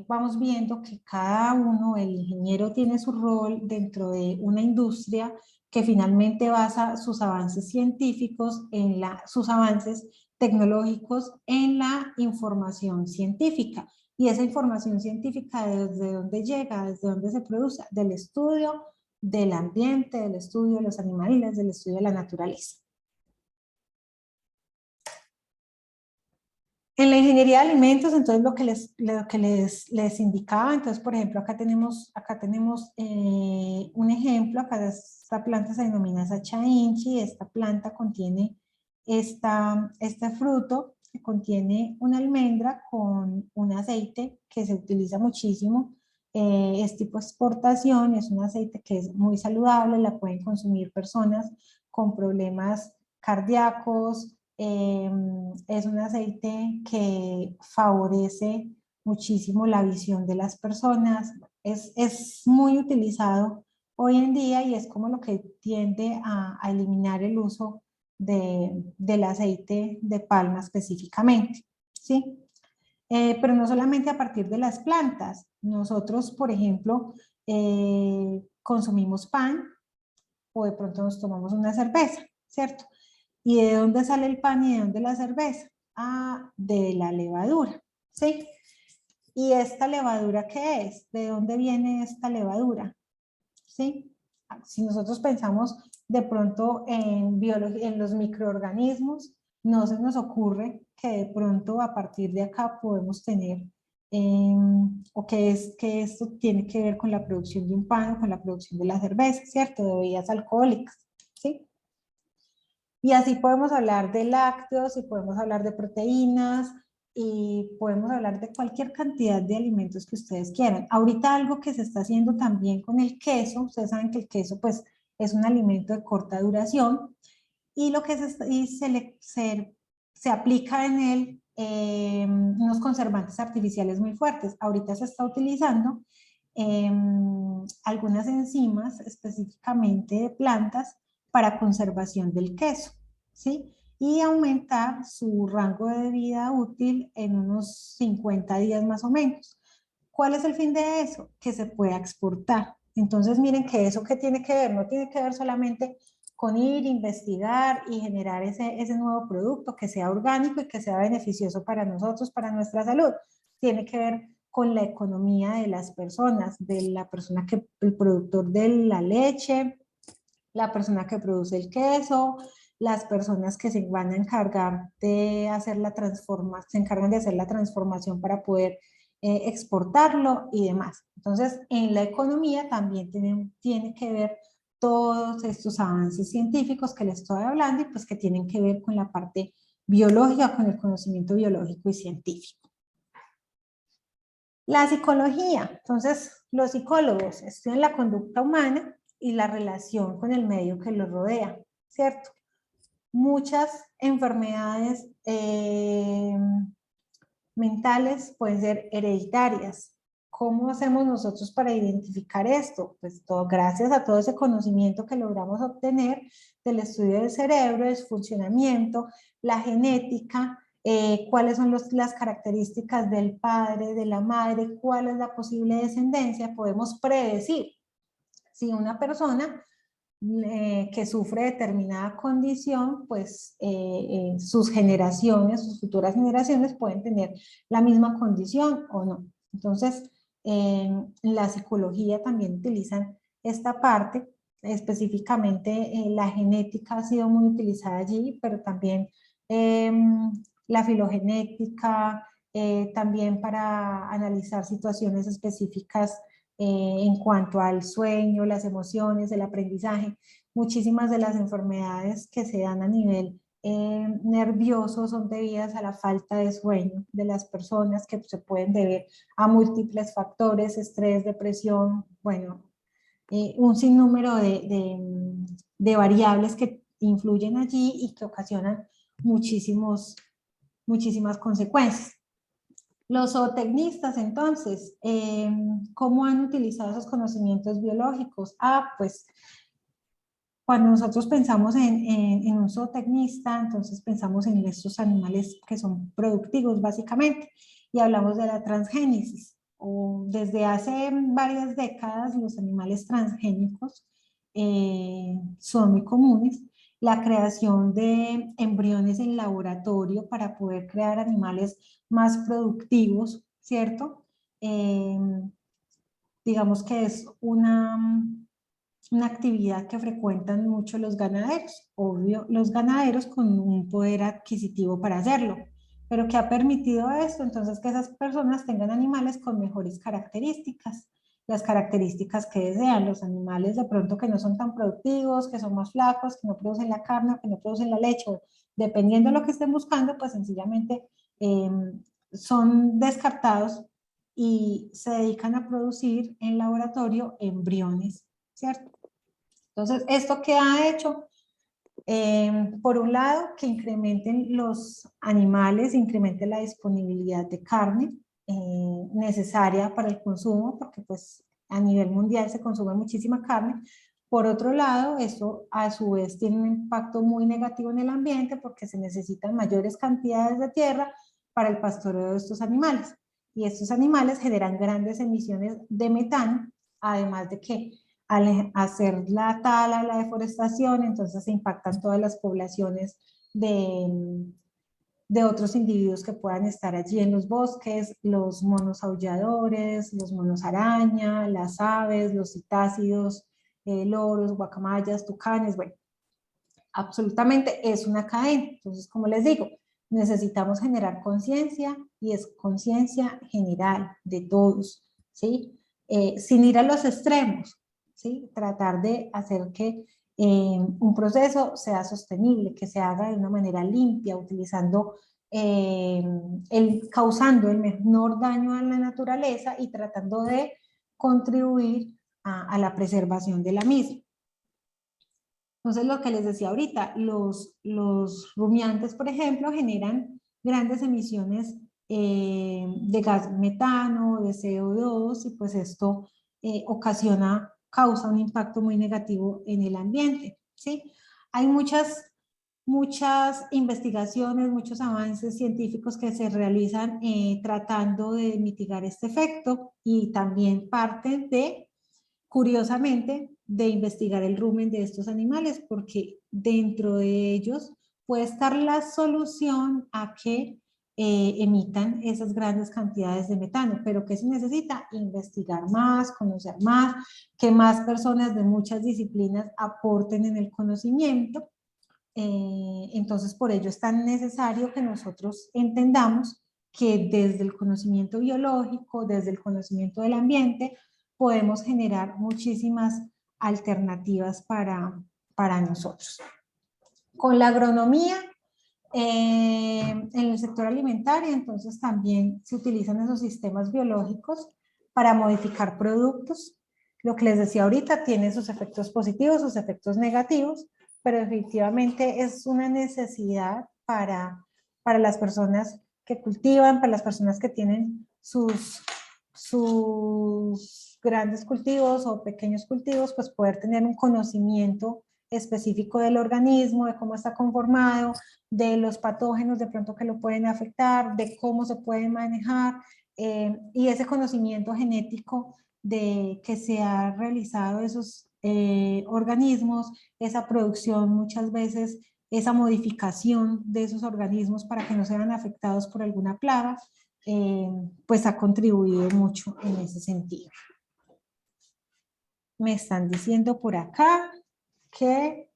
vamos viendo que cada uno, el ingeniero tiene su rol dentro de una industria que finalmente basa sus avances científicos sus avances tecnológicos en la información científica. Y esa información científica, ¿desde dónde llega? ¿Desde dónde se produce? Del estudio del ambiente, del estudio de los animales, del estudio de la naturaleza. En la ingeniería de alimentos, entonces lo que les indicaba, entonces por ejemplo acá tenemos un ejemplo, acá esta planta se denomina Sacha Inchi, esta planta contiene este fruto que contiene una almendra con un aceite que se utiliza muchísimo, es tipo exportación, es un aceite que es muy saludable, la pueden consumir personas con problemas cardíacos, es un aceite que favorece muchísimo la visión de las personas, es muy utilizado hoy en día y es como lo que tiende a eliminar el uso del aceite de palma específicamente, ¿sí? Pero no solamente a partir de las plantas, nosotros, por ejemplo, consumimos pan, o de pronto nos tomamos una cerveza, ¿cierto? ¿Y de dónde sale el pan y de dónde la cerveza? Ah, de la levadura, ¿sí? ¿Y esta levadura qué es? ¿De dónde viene esta levadura? ¿Sí? Si nosotros pensamos de pronto en biología, en los microorganismos, no se nos ocurre que de pronto a partir de acá podemos tener, o que esto tiene que ver con la producción de un pan o con la producción de la cerveza, ¿cierto? De bebidas alcohólicas, ¿sí? Y así podemos hablar de lácteos y podemos hablar de proteínas y podemos hablar de cualquier cantidad de alimentos que ustedes quieran. Ahorita algo que se está haciendo también con el queso, ustedes saben que el queso pues es un alimento de corta duración y lo que se aplica en él unos conservantes artificiales muy fuertes. Ahorita se está utilizando algunas enzimas específicamente de plantas para conservación del queso, ¿sí? Y aumentar su rango de vida útil en unos 50 días más o menos. ¿Cuál es el fin de eso? Que se pueda exportar. Entonces miren que eso que tiene que ver, no tiene que ver solamente con ir, investigar y generar ese nuevo producto que sea orgánico y que sea beneficioso para nosotros, para nuestra salud. Tiene que ver con la economía de las personas, de la persona que, el productor de la leche, la persona que produce el queso, las personas que se van a encargar de hacer la transformación, se encargan de hacer la transformación para poder exportarlo y demás. Entonces, en la economía también tiene que ver todos estos avances científicos que les estoy hablando y pues que tienen que ver con la parte biológica, con el conocimiento biológico y científico. La psicología, entonces los psicólogos estudian la conducta humana y la relación con el medio que los rodea, ¿cierto? Muchas enfermedades mentales pueden ser hereditarias. ¿Cómo hacemos nosotros para identificar esto? Pues gracias a todo ese conocimiento que logramos obtener del estudio del cerebro, del funcionamiento, la genética, cuáles son las características del padre, de la madre, cuál es la posible descendencia, podemos predecir si una persona que sufre determinada condición, pues sus generaciones, sus futuras generaciones pueden tener la misma condición o no. Entonces, en la psicología también utilizan esta parte, específicamente la genética ha sido muy utilizada allí, pero también la filogenética, también para analizar situaciones específicas en cuanto al sueño, las emociones, el aprendizaje. Muchísimas de las enfermedades que se dan a nivel nervioso son debidas a la falta de sueño de las personas, que se pueden deber a múltiples factores, estrés, depresión, bueno, un sinnúmero de variables que influyen allí y que ocasionan muchísimas consecuencias. Los zootecnistas, entonces, ¿cómo han utilizado esos conocimientos biológicos? Ah, pues cuando nosotros pensamos en un zootecnista, entonces pensamos en estos animales que son productivos, básicamente, y hablamos de la transgénesis. O desde hace varias décadas, los animales transgénicos son muy comunes. La creación de embriones en laboratorio para poder crear animales más productivos, ¿cierto? Digamos que es una actividad que frecuentan mucho los ganaderos, obvio, los ganaderos con un poder adquisitivo para hacerlo, pero que ha permitido esto, entonces que esas personas tengan animales con mejores características, las características que desean, los animales de pronto que no son tan productivos, que son más flacos, que no producen la carne, que no producen la leche, dependiendo de lo que estén buscando, pues sencillamente eh, son descartados y se dedican a producir en laboratorio embriones, ¿cierto? Entonces, ¿esto qué ha hecho? Por un lado, que incrementen los animales, incrementen la disponibilidad de carne necesaria para el consumo, porque pues a nivel mundial se consume muchísima carne. Por otro lado, esto a su vez tiene un impacto muy negativo en el ambiente porque se necesitan mayores cantidades de tierra para el pastoreo de estos animales. Y estos animales generan grandes emisiones de metano, además de que al hacer la tala, la deforestación, entonces se impactan todas las poblaciones de otros individuos que puedan estar allí en los bosques, los monos aulladores, los monos araña, las aves, los citácidos, loros, guacamayas, tucanes, bueno, absolutamente es una cadena. Entonces, como les digo, necesitamos generar conciencia y es conciencia general de todos, ¿sí? Sin ir a los extremos, ¿sí? Tratar de hacer que un proceso sea sostenible, que se haga de una manera limpia, utilizando, causando el menor daño a la naturaleza y tratando de contribuir a la preservación de la misma. Entonces, lo que les decía ahorita, los rumiantes, por ejemplo, generan grandes emisiones de gas metano, de CO2, y pues esto causa un impacto muy negativo en el ambiente, ¿sí? Hay muchas investigaciones, muchos avances científicos que se realizan tratando de mitigar este efecto y también parten de, curiosamente, de investigar el rumen de estos animales, porque dentro de ellos puede estar la solución a que emitan esas grandes cantidades de metano. Pero ¿qué se necesita? Investigar más, conocer más, que más personas de muchas disciplinas aporten en el conocimiento. Entonces, por ello es tan necesario que nosotros entendamos que desde el conocimiento biológico, desde el conocimiento del ambiente, podemos generar muchísimas alternativas para nosotros. Con la agronomía, en el sector alimentario, entonces también se utilizan esos sistemas biológicos para modificar productos. Lo que les decía ahorita tiene sus efectos positivos, sus efectos negativos, pero definitivamente es una necesidad para las personas que cultivan, para las personas que tienen sus grandes cultivos o pequeños cultivos, pues poder tener un conocimiento específico del organismo, de cómo está conformado, de los patógenos de pronto que lo pueden afectar, de cómo se pueden manejar, y ese conocimiento genético de que se ha realizado esos organismos, esa producción muchas veces, esa modificación de esos organismos para que no sean afectados por alguna plaga, pues ha contribuido mucho en ese sentido. Me están diciendo por acá que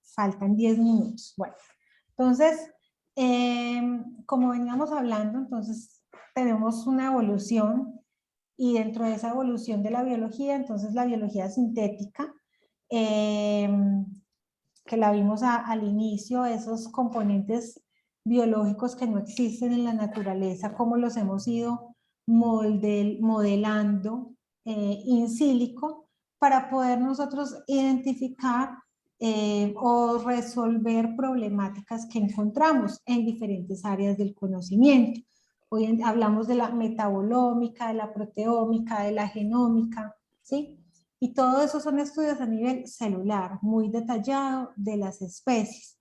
faltan 10 minutos. Bueno, entonces, como veníamos hablando, entonces tenemos una evolución, y dentro de esa evolución de la biología, entonces la biología sintética, que la vimos al inicio, esos componentes biológicos que no existen en la naturaleza, cómo los hemos ido modelando in silico para poder nosotros identificar o resolver problemáticas que encontramos en diferentes áreas del conocimiento. Hoy hablamos de la metabolómica, de la proteómica, de la genómica, ¿sí? Y todo eso son estudios a nivel celular, muy detallado de las especies.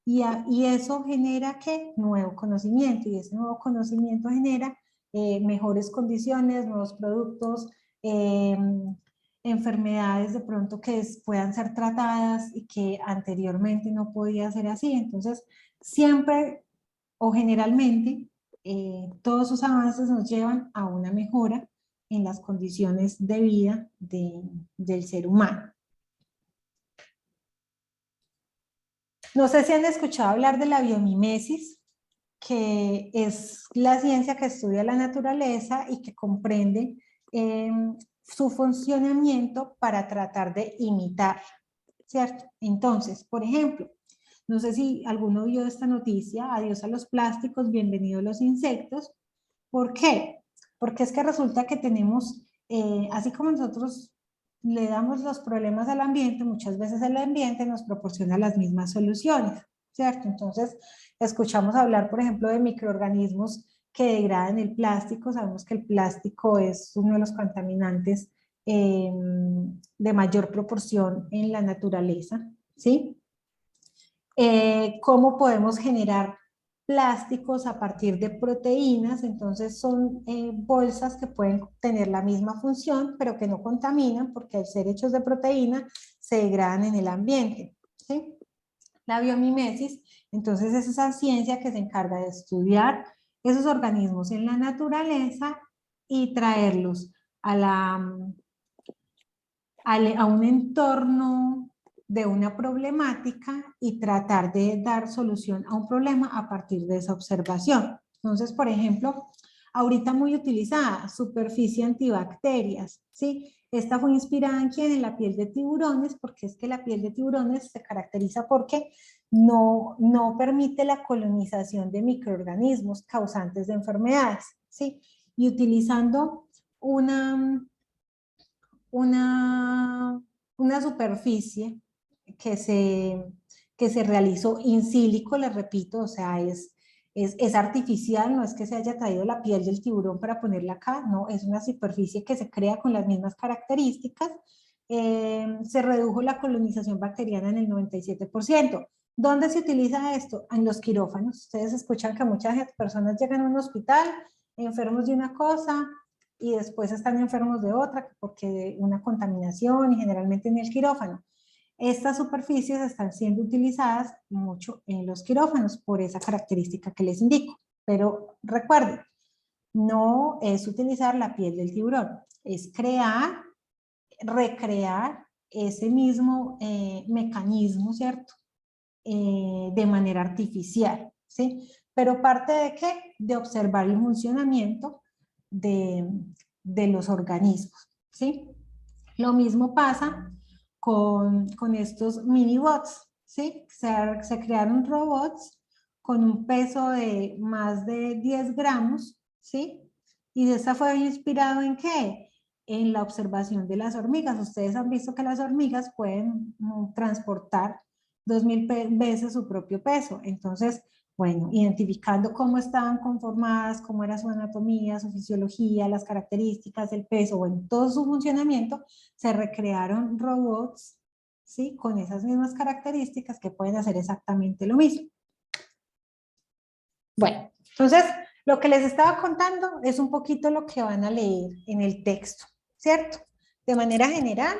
Y eso genera, ¿qué? Nuevo conocimiento, y ese nuevo conocimiento genera mejores condiciones, nuevos productos, enfermedades de pronto que puedan ser tratadas y que anteriormente no podía ser así. Entonces, siempre o generalmente, todos esos avances nos llevan a una mejora en las condiciones de vida del ser humano. No sé si han escuchado hablar de la biomimesis, que es la ciencia que estudia la naturaleza y que comprende su funcionamiento para tratar de imitar, ¿cierto? Entonces, por ejemplo, no sé si alguno vio esta noticia: adiós a los plásticos, bienvenidos los insectos. ¿Por qué? Porque es que resulta que tenemos, así como nosotros le damos los problemas al ambiente, muchas veces el ambiente nos proporciona las mismas soluciones, ¿cierto? Entonces, escuchamos hablar, por ejemplo, de microorganismos que degradan el plástico. Sabemos que el plástico es uno de los contaminantes de mayor proporción en la naturaleza, ¿sí? ¿Cómo podemos generar plásticos a partir de proteínas, entonces son bolsas que pueden tener la misma función, pero que no contaminan porque al ser hechos de proteína se degradan en el ambiente, ¿sí? La biomimesis, entonces es esa ciencia que se encarga de estudiar esos organismos en la naturaleza y traerlos a un entorno de una problemática y tratar de dar solución a un problema a partir de esa observación. Entonces, por ejemplo, ahorita muy utilizada, superficie antibacterias, ¿sí? Esta fue inspirada en quién, en la piel de tiburones, porque es que la piel de tiburones se caracteriza porque no permite la colonización de microorganismos causantes de enfermedades, ¿sí? Y utilizando una superficie que se realizó in silico, les repito, o sea, es artificial, no es que se haya traído la piel del tiburón para ponerla acá, no, es una superficie que se crea con las mismas características. Se redujo la colonización bacteriana en el 97%. ¿Dónde se utiliza esto? En los quirófanos. Ustedes escuchan que muchas personas llegan a un hospital enfermos de una cosa, y después están enfermos de otra porque de una contaminación y generalmente en el quirófano. Estas superficies están siendo utilizadas mucho en los quirófanos por esa característica que les indico. Pero recuerden, no es utilizar la piel del tiburón, es crear, recrear ese mismo mecanismo, ¿cierto? De manera artificial, ¿sí? Pero parte de qué? De observar el funcionamiento de los organismos, ¿sí? Lo mismo pasa con estos mini bots, ¿sí? Se crearon robots con un peso de más de 10 gramos, ¿sí? Y esta fue inspirado ¿en qué? En la observación de las hormigas. Ustedes han visto que las hormigas pueden transportar 2000 veces su propio peso. Entonces, bueno, identificando cómo estaban conformadas, cómo era su anatomía, su fisiología, las características, el peso, bueno, todo su funcionamiento, se recrearon robots, ¿sí? Con esas mismas características que pueden hacer exactamente lo mismo. Bueno, entonces, lo que les estaba contando es un poquito lo que van a leer en el texto, ¿cierto? De manera general,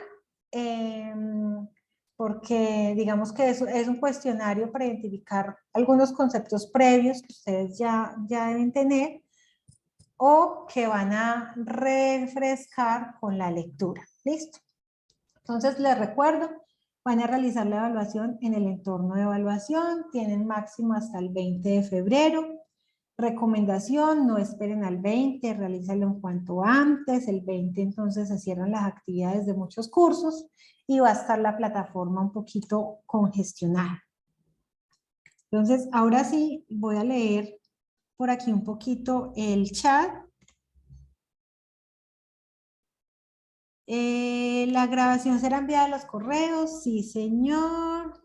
porque digamos que es un cuestionario para identificar algunos conceptos previos que ustedes ya deben tener o que van a refrescar con la lectura. ¿Listo? Entonces les recuerdo, van a realizar la evaluación en el entorno de evaluación, tienen máximo hasta el 20 de febrero. Recomendación, no esperen al 20, realízalo en cuanto antes, el 20 entonces se cierran las actividades de muchos cursos y va a estar la plataforma un poquito congestionada. Entonces, ahora sí, voy a leer por aquí un poquito el chat. La grabación será enviada a los correos, sí señor.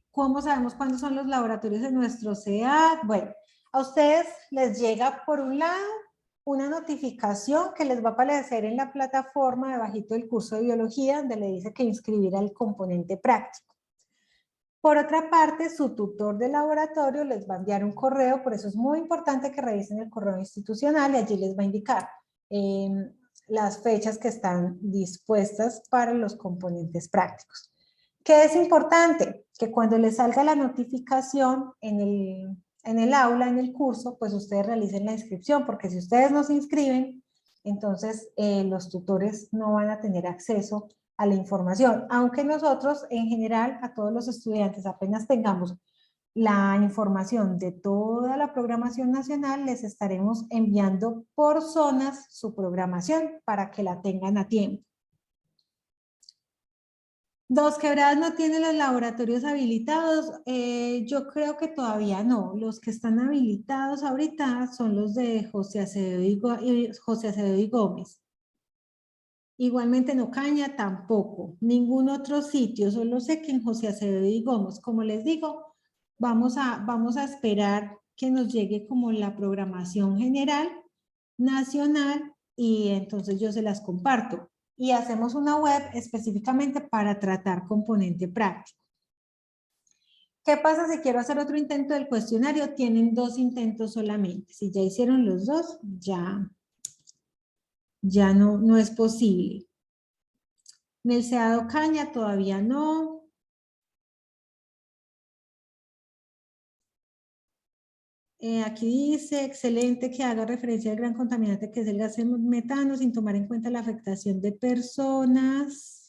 ¿Cómo sabemos cuándo son los laboratorios de nuestro CEAT? Bueno, a ustedes les llega por un lado una notificación que les va a aparecer en la plataforma debajito del curso de biología donde le dice que inscribir al componente práctico. Por otra parte, su tutor de laboratorio les va a enviar un correo, por eso es muy importante que revisen el correo institucional y allí les va a indicar las fechas que están dispuestas para los componentes prácticos. ¿Qué es importante? Que cuando les salga la notificación en el aula, en el curso, pues ustedes realicen la inscripción, porque si ustedes no se inscriben, entonces los tutores no van a tener acceso a la información, aunque nosotros en general a todos los estudiantes apenas tengamos la información de toda la programación nacional, les estaremos enviando por zonas su programación para que la tengan a tiempo. Dos Quebradas no tiene los laboratorios habilitados, yo creo que todavía no. Los que están habilitados ahorita son los de José Acevedo y Gómez. Igualmente en Ocaña tampoco, ningún otro sitio, solo sé que en José Acevedo y Gómez, como les digo, vamos a esperar que nos llegue como la programación general, nacional, y entonces yo se las comparto. Y hacemos una web específicamente para tratar componente práctico. ¿Qué pasa si quiero hacer otro intento del cuestionario? Tienen 2 intentos solamente. Si ya hicieron los 2, ya no es posible. Melseado Caña todavía no. Aquí dice, excelente que haga referencia al gran contaminante que es el gas metano sin tomar en cuenta la afectación de personas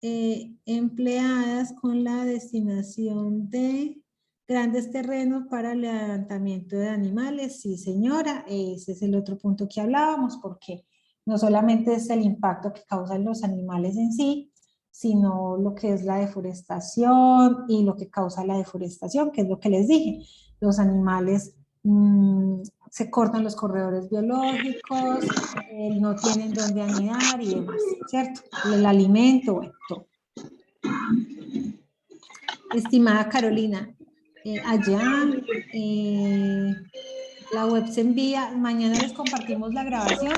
empleadas con la destinación de grandes terrenos para el levantamiento de animales. Sí, señora, ese es el otro punto que hablábamos, porque no solamente es el impacto que causan los animales en sí, sino lo que es la deforestación y lo que causa la deforestación, que es lo que les dije. Los animales se cortan los corredores biológicos, no tienen dónde anidar y demás, ¿cierto? El alimento, bueno, todo. Estimada Carolina, allá la web se envía, mañana les compartimos la grabación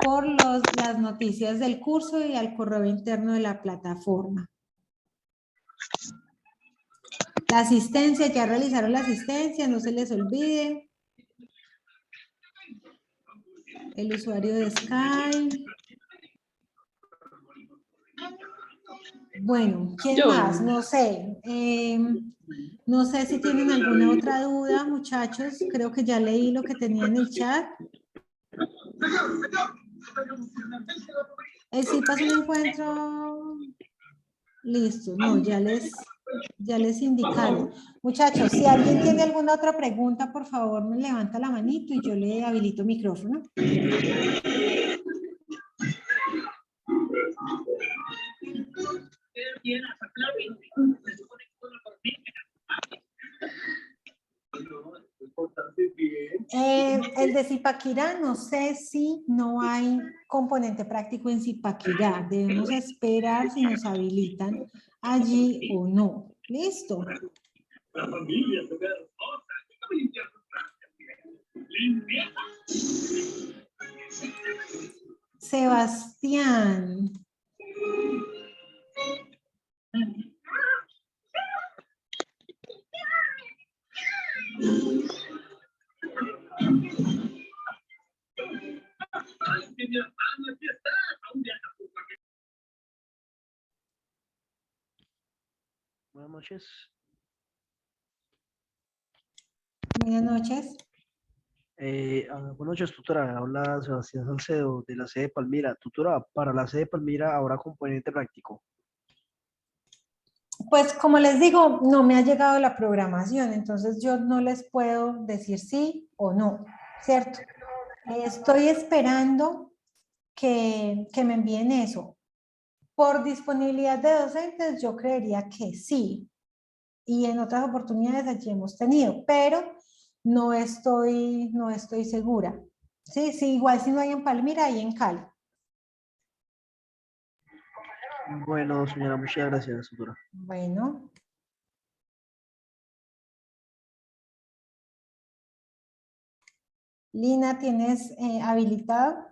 por las noticias del curso y al correo interno de la plataforma. La asistencia, ya realizaron la asistencia, no se les olvide. El usuario de Skype. Bueno, ¿quién más? No sé. No sé si tienen alguna otra duda, muchachos. Creo que ya leí lo que tenía en el chat. El CIPA es un encuentro. Listo, no, ya les indicaron. Muchachos, si alguien tiene alguna otra pregunta, por favor, me levanta la manito y yo le habilito micrófono. El de Zipaquirá, no sé si no hay componente práctico en Zipaquirá. Debemos esperar si nos habilitan allí o no. ¿Listo? Sebastián. Buenas noches. Buenas noches. Buenas noches, tutora. Habla Sebastián Salcedo de la sede Palmira. Tutora, para la sede Palmira habrá componente práctico. Pues como les digo, no me ha llegado la programación, entonces yo no les puedo decir sí o no, ¿cierto? Estoy esperando que me envíen eso. Por disponibilidad de docentes, yo creería que sí. Y en otras oportunidades allí hemos tenido, pero no estoy segura. Sí, igual si no hay en Palmira, hay en Cali. Bueno, señora, muchas gracias, tutora. Bueno. Lina, ¿tienes habilitado?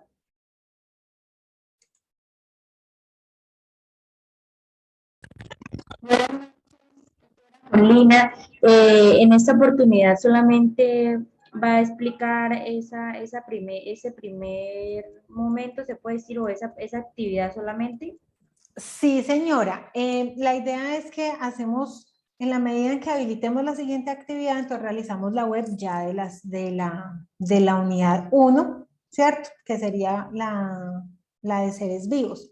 Lina, en esta oportunidad solamente va a explicar ese primer momento, se puede decir, o esa actividad solamente. Sí, señora. La idea es que hacemos, en la medida en que habilitemos la siguiente actividad, entonces realizamos la web ya de la unidad 1, ¿cierto? Que sería la de seres vivos.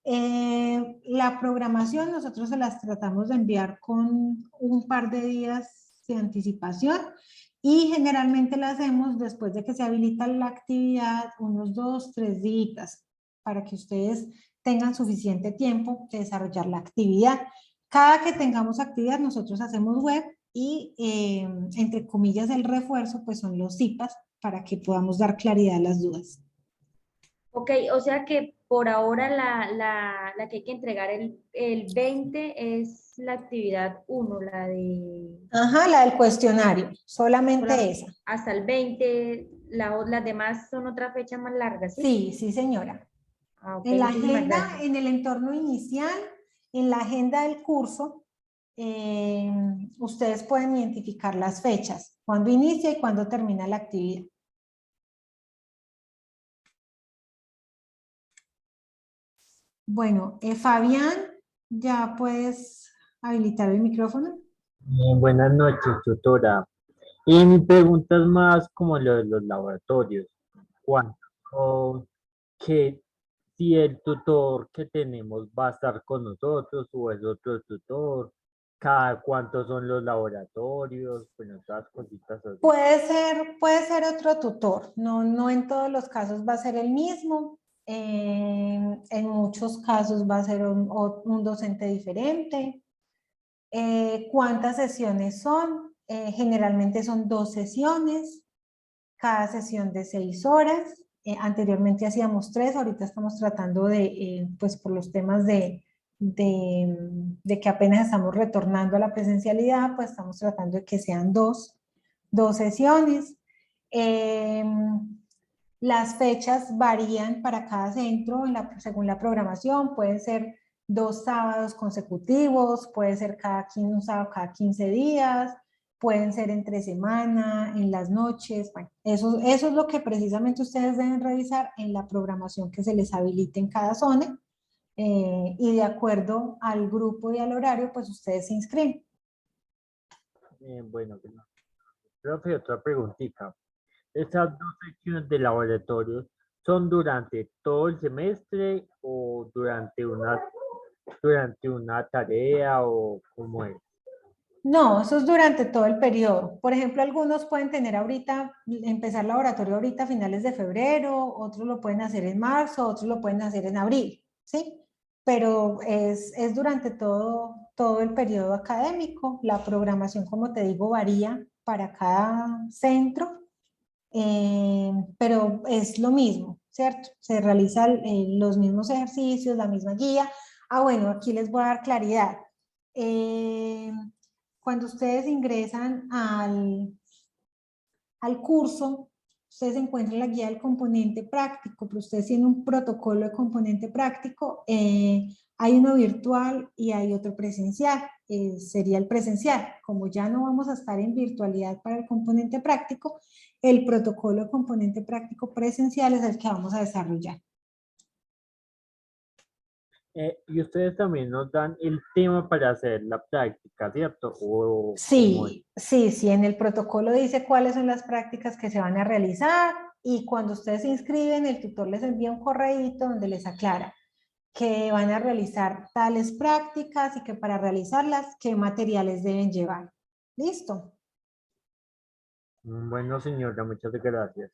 La programación nosotros se las tratamos de enviar con un par de días de anticipación y generalmente la hacemos después de que se habilita la actividad, unos 2, 3 días para que ustedes tengan suficiente tiempo de desarrollar la actividad. Cada que tengamos actividad nosotros hacemos web y entre comillas el refuerzo pues son los CIPAs para que podamos dar claridad a las dudas. Ok, o sea que por ahora la que hay que entregar el 20 es la actividad 1, la de... Ajá, la del cuestionario, solamente esa. Hasta el 20, las demás son otra fecha más larga, ¿sí? Sí, sí señora. Ah, ok, En la muchísimas agenda, gracias. en el entorno inicial, en la agenda del curso, ustedes pueden identificar las fechas, cuándo inicia y cuándo termina la actividad. Bueno, Fabián, ¿ya puedes habilitar el micrófono? Buenas noches, tutora. Y mi pregunta es más como lo de los laboratorios. ¿Cuánto, que si el tutor que tenemos va a estar con nosotros o es otro tutor? ¿Cada cuántos son los laboratorios? Bueno, todas cositas así. Puede ser otro tutor, no en todos los casos va a ser el mismo. En muchos casos va a ser un docente diferente. ¿Cuántas sesiones son? Generalmente son 2 sesiones, cada sesión de 6 horas. Anteriormente hacíamos 3, ahorita estamos tratando de, pues por los temas de que apenas estamos retornando a la presencialidad, pues estamos tratando de que sean 2 sesiones. Las fechas varían para cada centro según la programación, pueden ser 2 sábados consecutivos, puede ser un sábado cada 15 días, pueden ser entre semana, en las noches. Bueno, eso es lo que precisamente ustedes deben revisar en la programación que se les habilite en cada zona, y de acuerdo al grupo y al horario, pues ustedes se inscriben. Bueno, profe, otra preguntita. ¿Estas 2 secciones de laboratorios son durante todo el semestre o durante una tarea o cómo es? No, eso es durante todo el periodo. Por ejemplo, algunos pueden tener empezar laboratorio ahorita a finales de febrero, otros lo pueden hacer en marzo, otros lo pueden hacer en abril, ¿sí? Pero es durante todo el periodo académico. La programación, como te digo, varía para cada centro, pero es lo mismo, ¿cierto? Se realizan los mismos ejercicios, la misma guía. Bueno, aquí les voy a dar claridad. Cuando ustedes ingresan al curso, ustedes encuentran la guía del componente práctico, pero ustedes tienen un protocolo de componente práctico. Hay uno virtual y hay otro presencial. Sería el presencial. Como ya no vamos a estar en virtualidad para el componente práctico, el protocolo de componente práctico presencial es el que vamos a desarrollar. Y ustedes también nos dan el tema para hacer la práctica, ¿cierto? Sí, en el protocolo dice cuáles son las prácticas que se van a realizar, y cuando ustedes se inscriben, el tutor les envía un correíto donde les aclara que van a realizar tales prácticas y que para realizarlas, qué materiales deben llevar. ¿Listo? Bueno, señora, muchas gracias.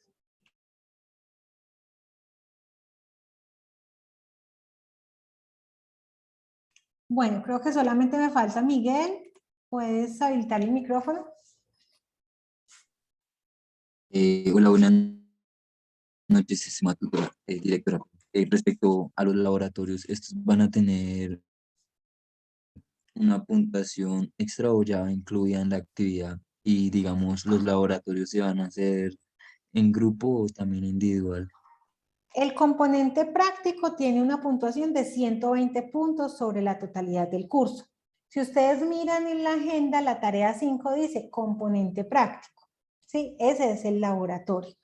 Bueno, creo que solamente me falta Miguel. ¿Puedes habilitar el micrófono? Hola, buenas noches, estimada tutora, directora. Respecto a los laboratorios, ¿estos van a tener una puntuación extra o ya incluida en la actividad? Y digamos, ¿los laboratorios se van a hacer en grupo o también individual? El componente práctico tiene una puntuación de 120 puntos sobre la totalidad del curso. Si ustedes miran en la agenda, la tarea 5 dice componente práctico. ¿Sí? Ese es el laboratorio.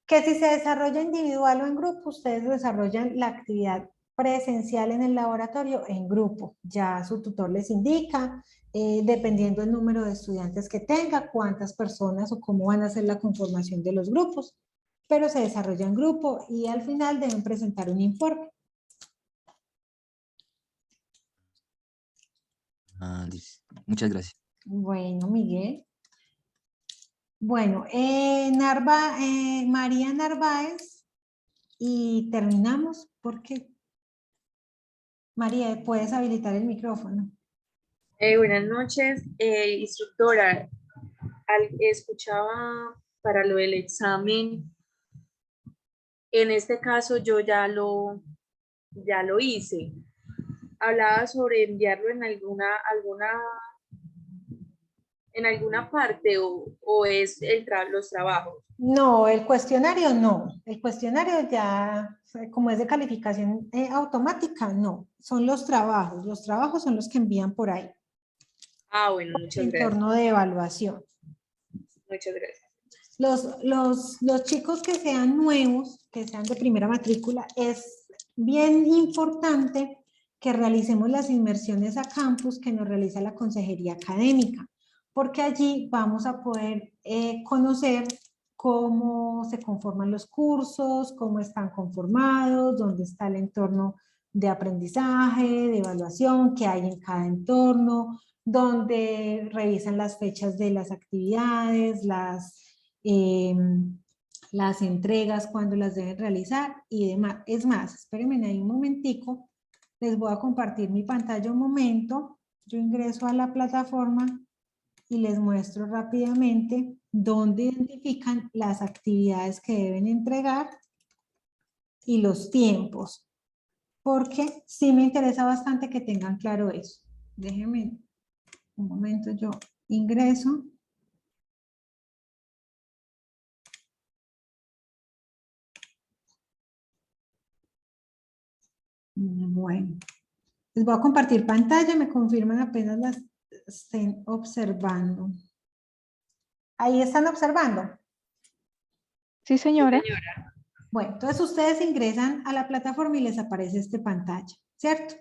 Que si se desarrolla individual o en grupo, ustedes desarrollan la actividad presencial en el laboratorio en grupo. Ya su tutor les indica, dependiendo del número de estudiantes que tenga, cuántas personas o cómo van a ser la conformación de los grupos. Pero se desarrolla en grupo y al final deben presentar un informe. Muchas gracias. Bueno, Miguel. Bueno, María Narváez, y terminamos porque María, ¿puedes habilitar el micrófono? Buenas noches, instructora. Escuchaba para lo del examen. En este caso yo ya lo hice. Hablaba sobre enviarlo en alguna parte o es los trabajos. No, el cuestionario no. El cuestionario ya, como es de calificación automática, no. Son los trabajos. Los trabajos son los que envían por ahí. Ah, bueno, muchas gracias. Entorno de evaluación. Muchas gracias. Los chicos que sean nuevos, que sean de primera matrícula, es bien importante que realicemos las inmersiones a campus que nos realiza la consejería académica, porque allí vamos a poder conocer cómo se conforman los cursos, cómo están conformados, dónde está el entorno de aprendizaje, de evaluación, qué hay en cada entorno, donde revisan las fechas de las actividades, las entregas, cuándo las deben realizar y demás. Es más, espérenme ahí un momentico, les voy a compartir mi pantalla un momento. Yo ingreso a la plataforma y les muestro rápidamente dónde identifican las actividades que deben entregar y los tiempos, porque sí me interesa bastante que tengan claro eso. Déjenme un momento, yo ingreso. Bueno, les voy a compartir pantalla, me confirman apenas las estén observando. Ahí están observando. Sí, señora. Bueno, entonces ustedes ingresan a la plataforma y les aparece esta pantalla, ¿cierto?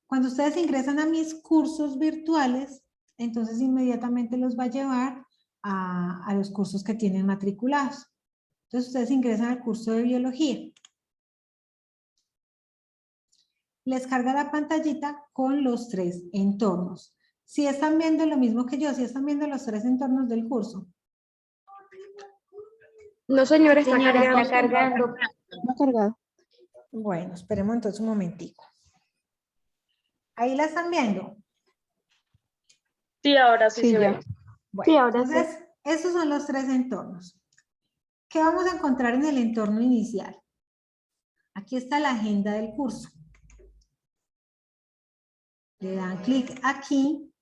Cuando ustedes ingresan a mis cursos virtuales, entonces inmediatamente los va a llevar a los cursos que tienen matriculados. Entonces ustedes ingresan al curso de biología. Les carga la pantallita con los 3 entornos. Si están viendo lo mismo que yo, si están viendo los 3 entornos del curso. No, señora, está Señora, cargando. está cargando. No ha cargado. Bueno, esperemos entonces un momentico. Ahí la están viendo. Sí, ahora sí, Sí, se ya. ve. Bueno, Sí, ahora sí. entonces, estos son los 3 entornos. ¿Qué vamos a encontrar en el entorno inicial? Aquí está la agenda del curso. Le dan clic aquí.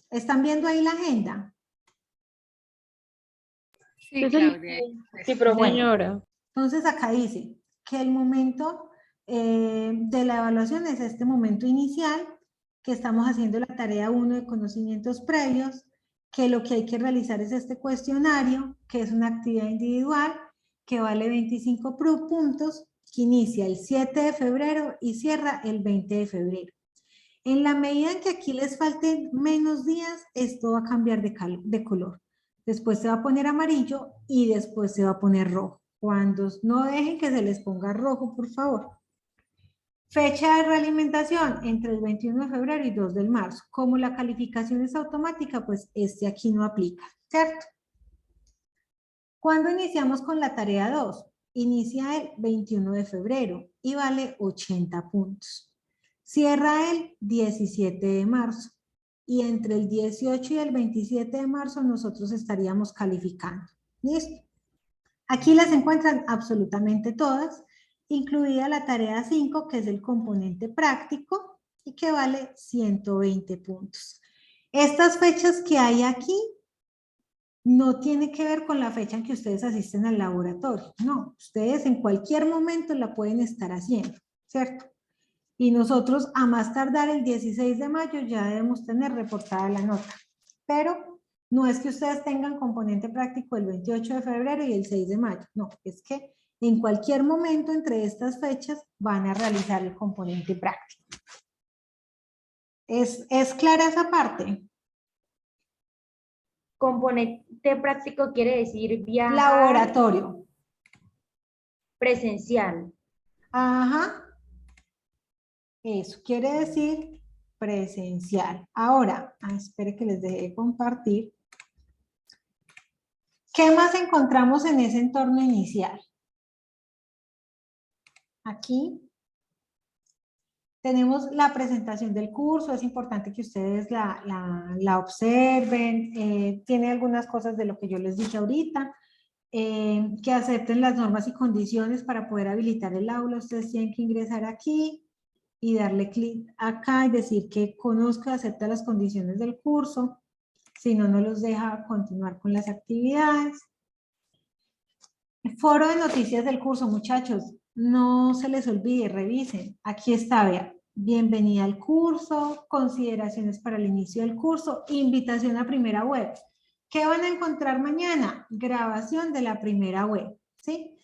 ¿Están viendo ahí la agenda? Sí, Claudia. Sí, profe. Bueno, entonces acá dice que el momento de la evaluación es este momento inicial, que estamos haciendo la tarea 1 de conocimientos previos, que lo que hay que realizar es este cuestionario, que es una actividad individual, que vale 25 puntos, que inicia el 7 de febrero y cierra el 20 de febrero. En la medida en que aquí les falten menos días, esto va a cambiar de color. Después se va a poner amarillo y después se va a poner rojo. Cuando no dejen que se les ponga rojo, por favor. Fecha de realimentación entre el 21 de febrero y 2 de marzo. Como la calificación es automática, pues este aquí no aplica, ¿cierto? ¿Cuándo iniciamos con la tarea 2? Inicia el 21 de febrero y vale 80 puntos. Cierra el 17 de marzo. Y entre el 18 y el 27 de marzo nosotros estaríamos calificando. ¿Listo? Aquí las encuentran absolutamente todas, incluida la tarea 5, que es el componente práctico y que vale 120 puntos. Estas fechas que hay aquí no tiene que ver con la fecha en que ustedes asisten al laboratorio. No, ustedes en cualquier momento la pueden estar haciendo, ¿cierto? Y nosotros a más tardar el 16 de mayo ya debemos tener reportada la nota. Pero no es que ustedes tengan componente práctico el 28 de febrero y el 6 de mayo. No, es que en cualquier momento entre estas fechas van a realizar el componente práctico. ¿Es clara esa parte? Componente práctico quiere decir viajar. Laboratorio. Presencial. Ajá. Eso quiere decir presencial. Ahora, espere que les deje de compartir. ¿Qué más encontramos en ese entorno inicial? Aquí tenemos la presentación del curso. Es importante que ustedes la observen. Tiene algunas cosas de lo que yo les dije ahorita. Que acepten las normas y condiciones para poder habilitar el aula. Ustedes tienen que ingresar aquí y darle clic acá y decir que conozco y acepta las condiciones del curso. Si no, no los deja continuar con las actividades. El foro de noticias del curso, muchachos, no se les olvide, revisen. Aquí está, vean. bienvenida al curso, consideraciones para el inicio del curso, invitación a primera web. ¿Qué van a encontrar mañana? Grabación de la primera web, ¿sí?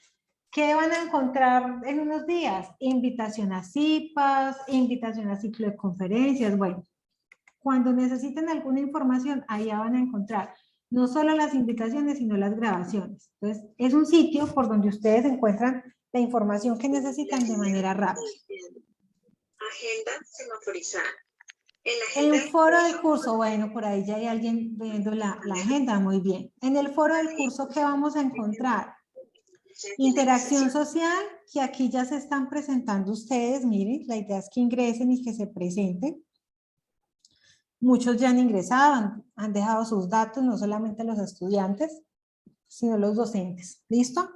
¿Qué van a encontrar en unos días? Invitación a CIPAS, invitación a ciclo de conferencias. Bueno, cuando necesiten alguna información, allá van a encontrar no solo las invitaciones, sino las grabaciones. Entonces, es un sitio por donde ustedes encuentran la información que necesitan de manera rápida. Agenda semaforizada. En foro del curso, bueno, por ahí ya hay alguien viendo la agenda, muy bien. En el foro del curso, ¿qué vamos a encontrar? Interacción social, que aquí ya se están presentando ustedes, miren, la idea es que ingresen y que se presenten. Muchos ya han ingresado, han dejado sus datos, no solamente los estudiantes, sino los docentes. ¿Listo?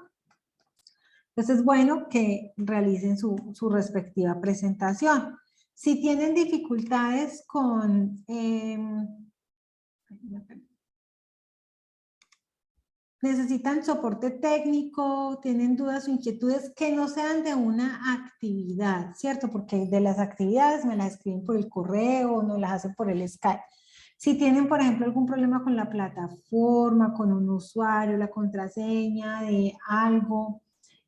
Entonces es bueno que realicen su respectiva presentación. Si tienen dificultades con... necesitan soporte técnico, tienen dudas o inquietudes que no sean de una actividad, ¿cierto? Porque de las actividades me las escriben por el correo o no las hacen por el Skype. Si tienen, por ejemplo, algún problema con la plataforma, con un usuario, la contraseña de algo,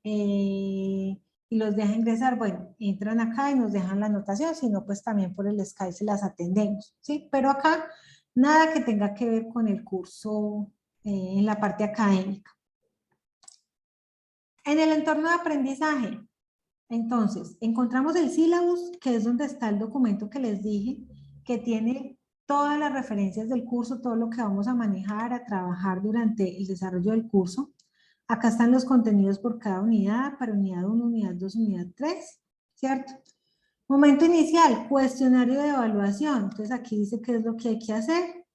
y los deja ingresar, bueno, entran acá y nos dejan la anotación, si no, pues también por el Skype se las atendemos, ¿sí? Pero acá, nada que tenga que ver con el curso en la parte académica. En el entorno de aprendizaje, entonces, encontramos el sílabus, que es donde está el documento que les dije, que tiene todas las referencias del curso, todo lo que vamos a manejar, a trabajar durante el desarrollo del curso. Acá están los contenidos por cada unidad, para unidad 1, unidad 2, unidad 3, ¿cierto? Momento inicial, cuestionario de evaluación. Entonces aquí dice qué es lo que hay que hacer.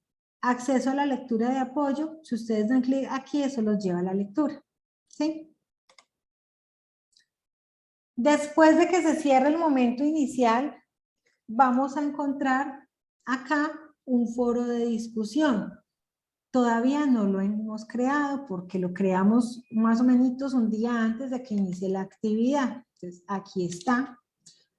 Acceso a la lectura de apoyo. Si ustedes dan clic aquí, eso los lleva a la lectura, ¿sí? Después de que se cierre el momento inicial, vamos a encontrar acá un foro de discusión. Todavía no lo hemos creado porque lo creamos más o menos un día antes de que inicie la actividad. Entonces, aquí está.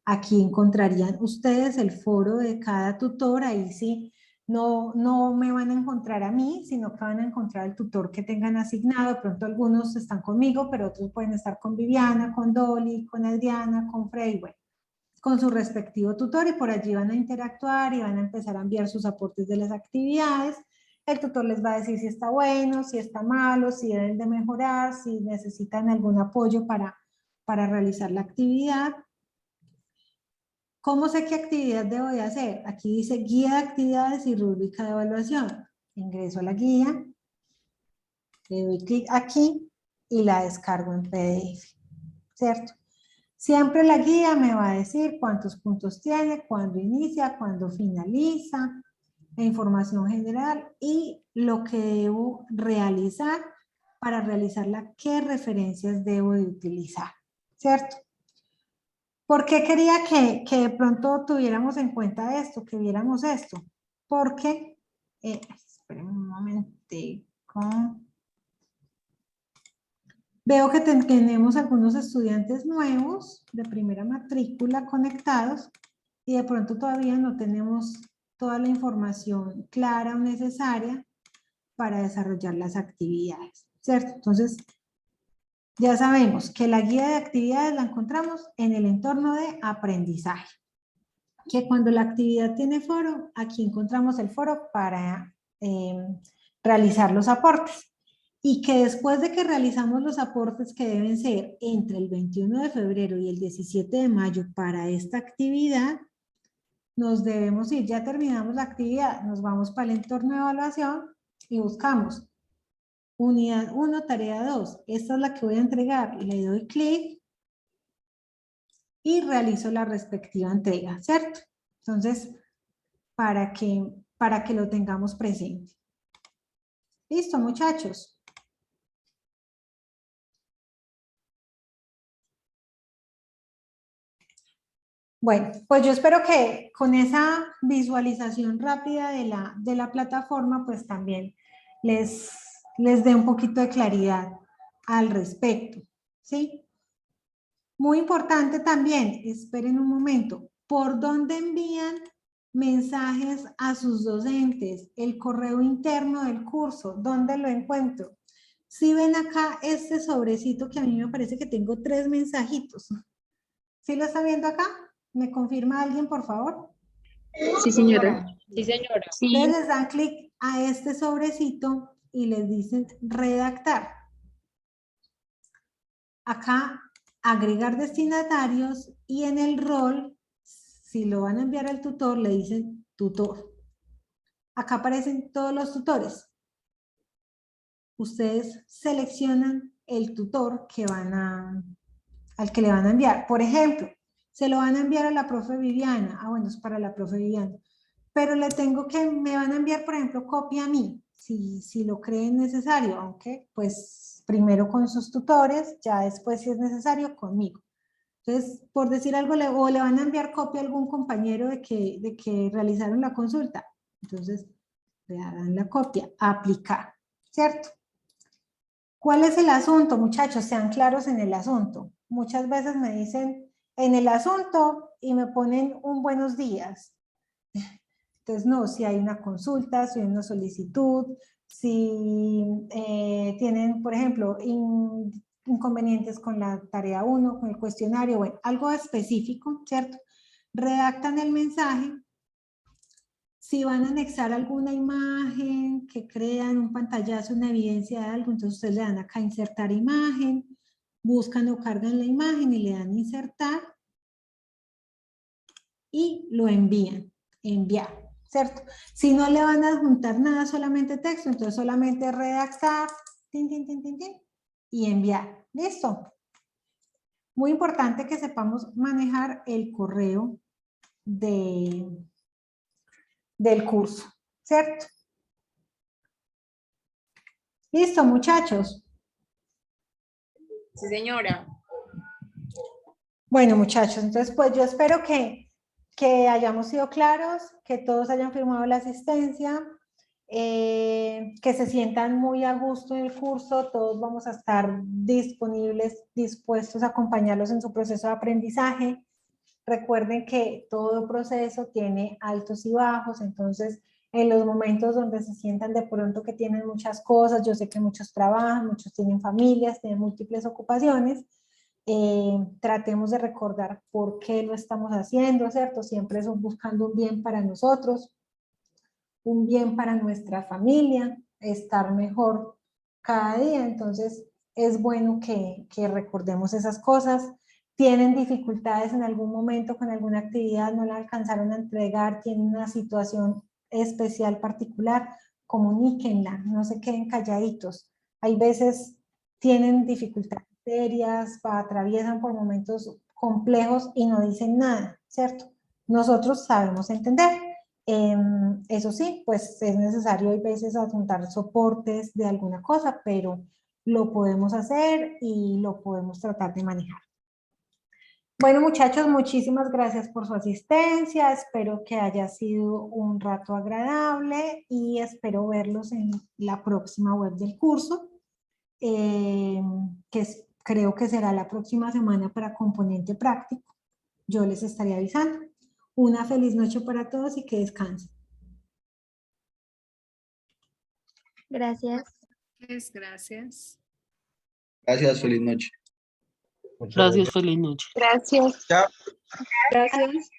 Aquí encontrarían ustedes el foro de cada tutor. Ahí sí, no me van a encontrar a mí, sino que van a encontrar el tutor que tengan asignado. De pronto algunos están conmigo, pero otros pueden estar con Viviana, con Dolly, con Adriana, con Frey, bueno, con su respectivo tutor, y por allí van a interactuar y van a empezar a enviar sus aportes de las actividades. El tutor les va a decir si está bueno, si está malo, si deben de mejorar, si necesitan algún apoyo para realizar la actividad. ¿Cómo sé qué actividad debo de hacer? Aquí dice guía de actividades y rúbrica de evaluación. Ingreso a la guía, le doy clic aquí y la descargo en PDF, ¿cierto? Siempre la guía me va a decir cuántos puntos tiene, cuándo inicia, cuándo finaliza, la información general y lo que debo realizar para realizarla, qué referencias debo de utilizar, ¿cierto? ¿Por qué quería que de pronto tuviéramos en cuenta esto, que viéramos esto? Porque, esperen un momentico. Veo que tenemos algunos estudiantes nuevos de primera matrícula conectados y de pronto todavía no tenemos toda la información clara o necesaria para desarrollar las actividades, ¿cierto? Entonces, ya sabemos que la guía de actividades la encontramos en el entorno de aprendizaje. Que cuando la actividad tiene foro, aquí encontramos el foro para realizar los aportes. Y que después de que realizamos los aportes que deben ser entre el 21 de febrero y el 17 de mayo para esta actividad, nos debemos ir, ya terminamos la actividad, nos vamos para el entorno de evaluación y buscamos unidad 1, tarea 2. Esta es la que voy a entregar. Le doy clic y realizo la respectiva entrega, ¿cierto? Entonces, para que lo tengamos presente. ¿Listo, muchachos? Bueno, pues yo espero que con esa visualización rápida de la plataforma, pues también les dé un poquito de claridad al respecto, ¿sí? Muy importante también, esperen un momento, ¿Por dónde envían mensajes a sus docentes? El correo interno del curso, ¿dónde lo encuentro? Si ven acá este sobrecito que a mí me parece que tengo 3 mensajitos. ¿Sí lo está viendo acá? ¿Me confirma alguien, por favor? Sí, señora. Sí, señora. Ustedes les dan clic a este sobrecito y les dicen redactar. Acá, agregar destinatarios y en el rol, si lo van a enviar al tutor, le dicen tutor. Acá aparecen todos los tutores. Ustedes seleccionan el tutor que al que le van a enviar. Por ejemplo, se lo van a enviar a la profe Viviana. Ah, bueno, es para la profe Viviana. Pero me van a enviar, por ejemplo, copia a mí, si lo creen necesario, aunque pues primero con sus tutores, ya después si es necesario conmigo. Entonces, por decir algo, o le van a enviar copia a algún compañero de que realizaron la consulta. Entonces, le dan la copia, aplicar, ¿cierto? ¿Cuál es el asunto, muchachos? Sean claros en el asunto. Muchas veces me dicen en el asunto y me ponen un buenos días. Entonces, no, si hay una consulta, si hay una solicitud, si tienen, por ejemplo, inconvenientes con la tarea 1, con el cuestionario, bueno, algo específico, ¿cierto? Redactan el mensaje. Si van a anexar alguna imagen que crean un pantallazo, una evidencia de algo, entonces ustedes le dan acá insertar imagen, buscan o cargan la imagen y le dan insertar y lo envían, enviar, ¿cierto? Si no le van a adjuntar nada, solamente texto, entonces solamente redactar, tin, tin, tin, tin, tin, y enviar. ¿Listo? Muy importante que sepamos manejar el correo del curso, ¿cierto? ¿Listo, muchachos? Sí, señora. Bueno, muchachos, entonces pues yo espero que hayamos sido claros, que todos hayan firmado la asistencia, que se sientan muy a gusto en el curso, todos vamos a estar disponibles, dispuestos a acompañarlos en su proceso de aprendizaje. Recuerden que todo proceso tiene altos y bajos, entonces en los momentos donde se sientan de pronto que tienen muchas cosas, yo sé que muchos trabajan, muchos tienen familias, tienen múltiples ocupaciones, tratemos de recordar por qué lo estamos haciendo, ¿cierto? Siempre es buscando un bien para nosotros, un bien para nuestra familia, estar mejor cada día, entonces es bueno que recordemos esas cosas. Tienen dificultades en algún momento con alguna actividad, no la alcanzaron a entregar, tienen una situación especial, particular, comuníquenla, no se queden calladitos. Hay veces tienen dificultades serias, atraviesan por momentos complejos y no dicen nada, ¿cierto? Nosotros sabemos entender. Eso sí, pues es necesario a veces adjuntar soportes de alguna cosa, pero lo podemos hacer y lo podemos tratar de manejar. Bueno, muchachos, muchísimas gracias por su asistencia. Espero que haya sido un rato agradable y espero verlos en la próxima web del curso, creo que será la próxima semana para componente práctico. Yo les estaré avisando. Una feliz noche para todos y que descansen. Gracias. Gracias. Gracias, feliz noche. Gracias, feliz noche. Gracias. Chao. Gracias.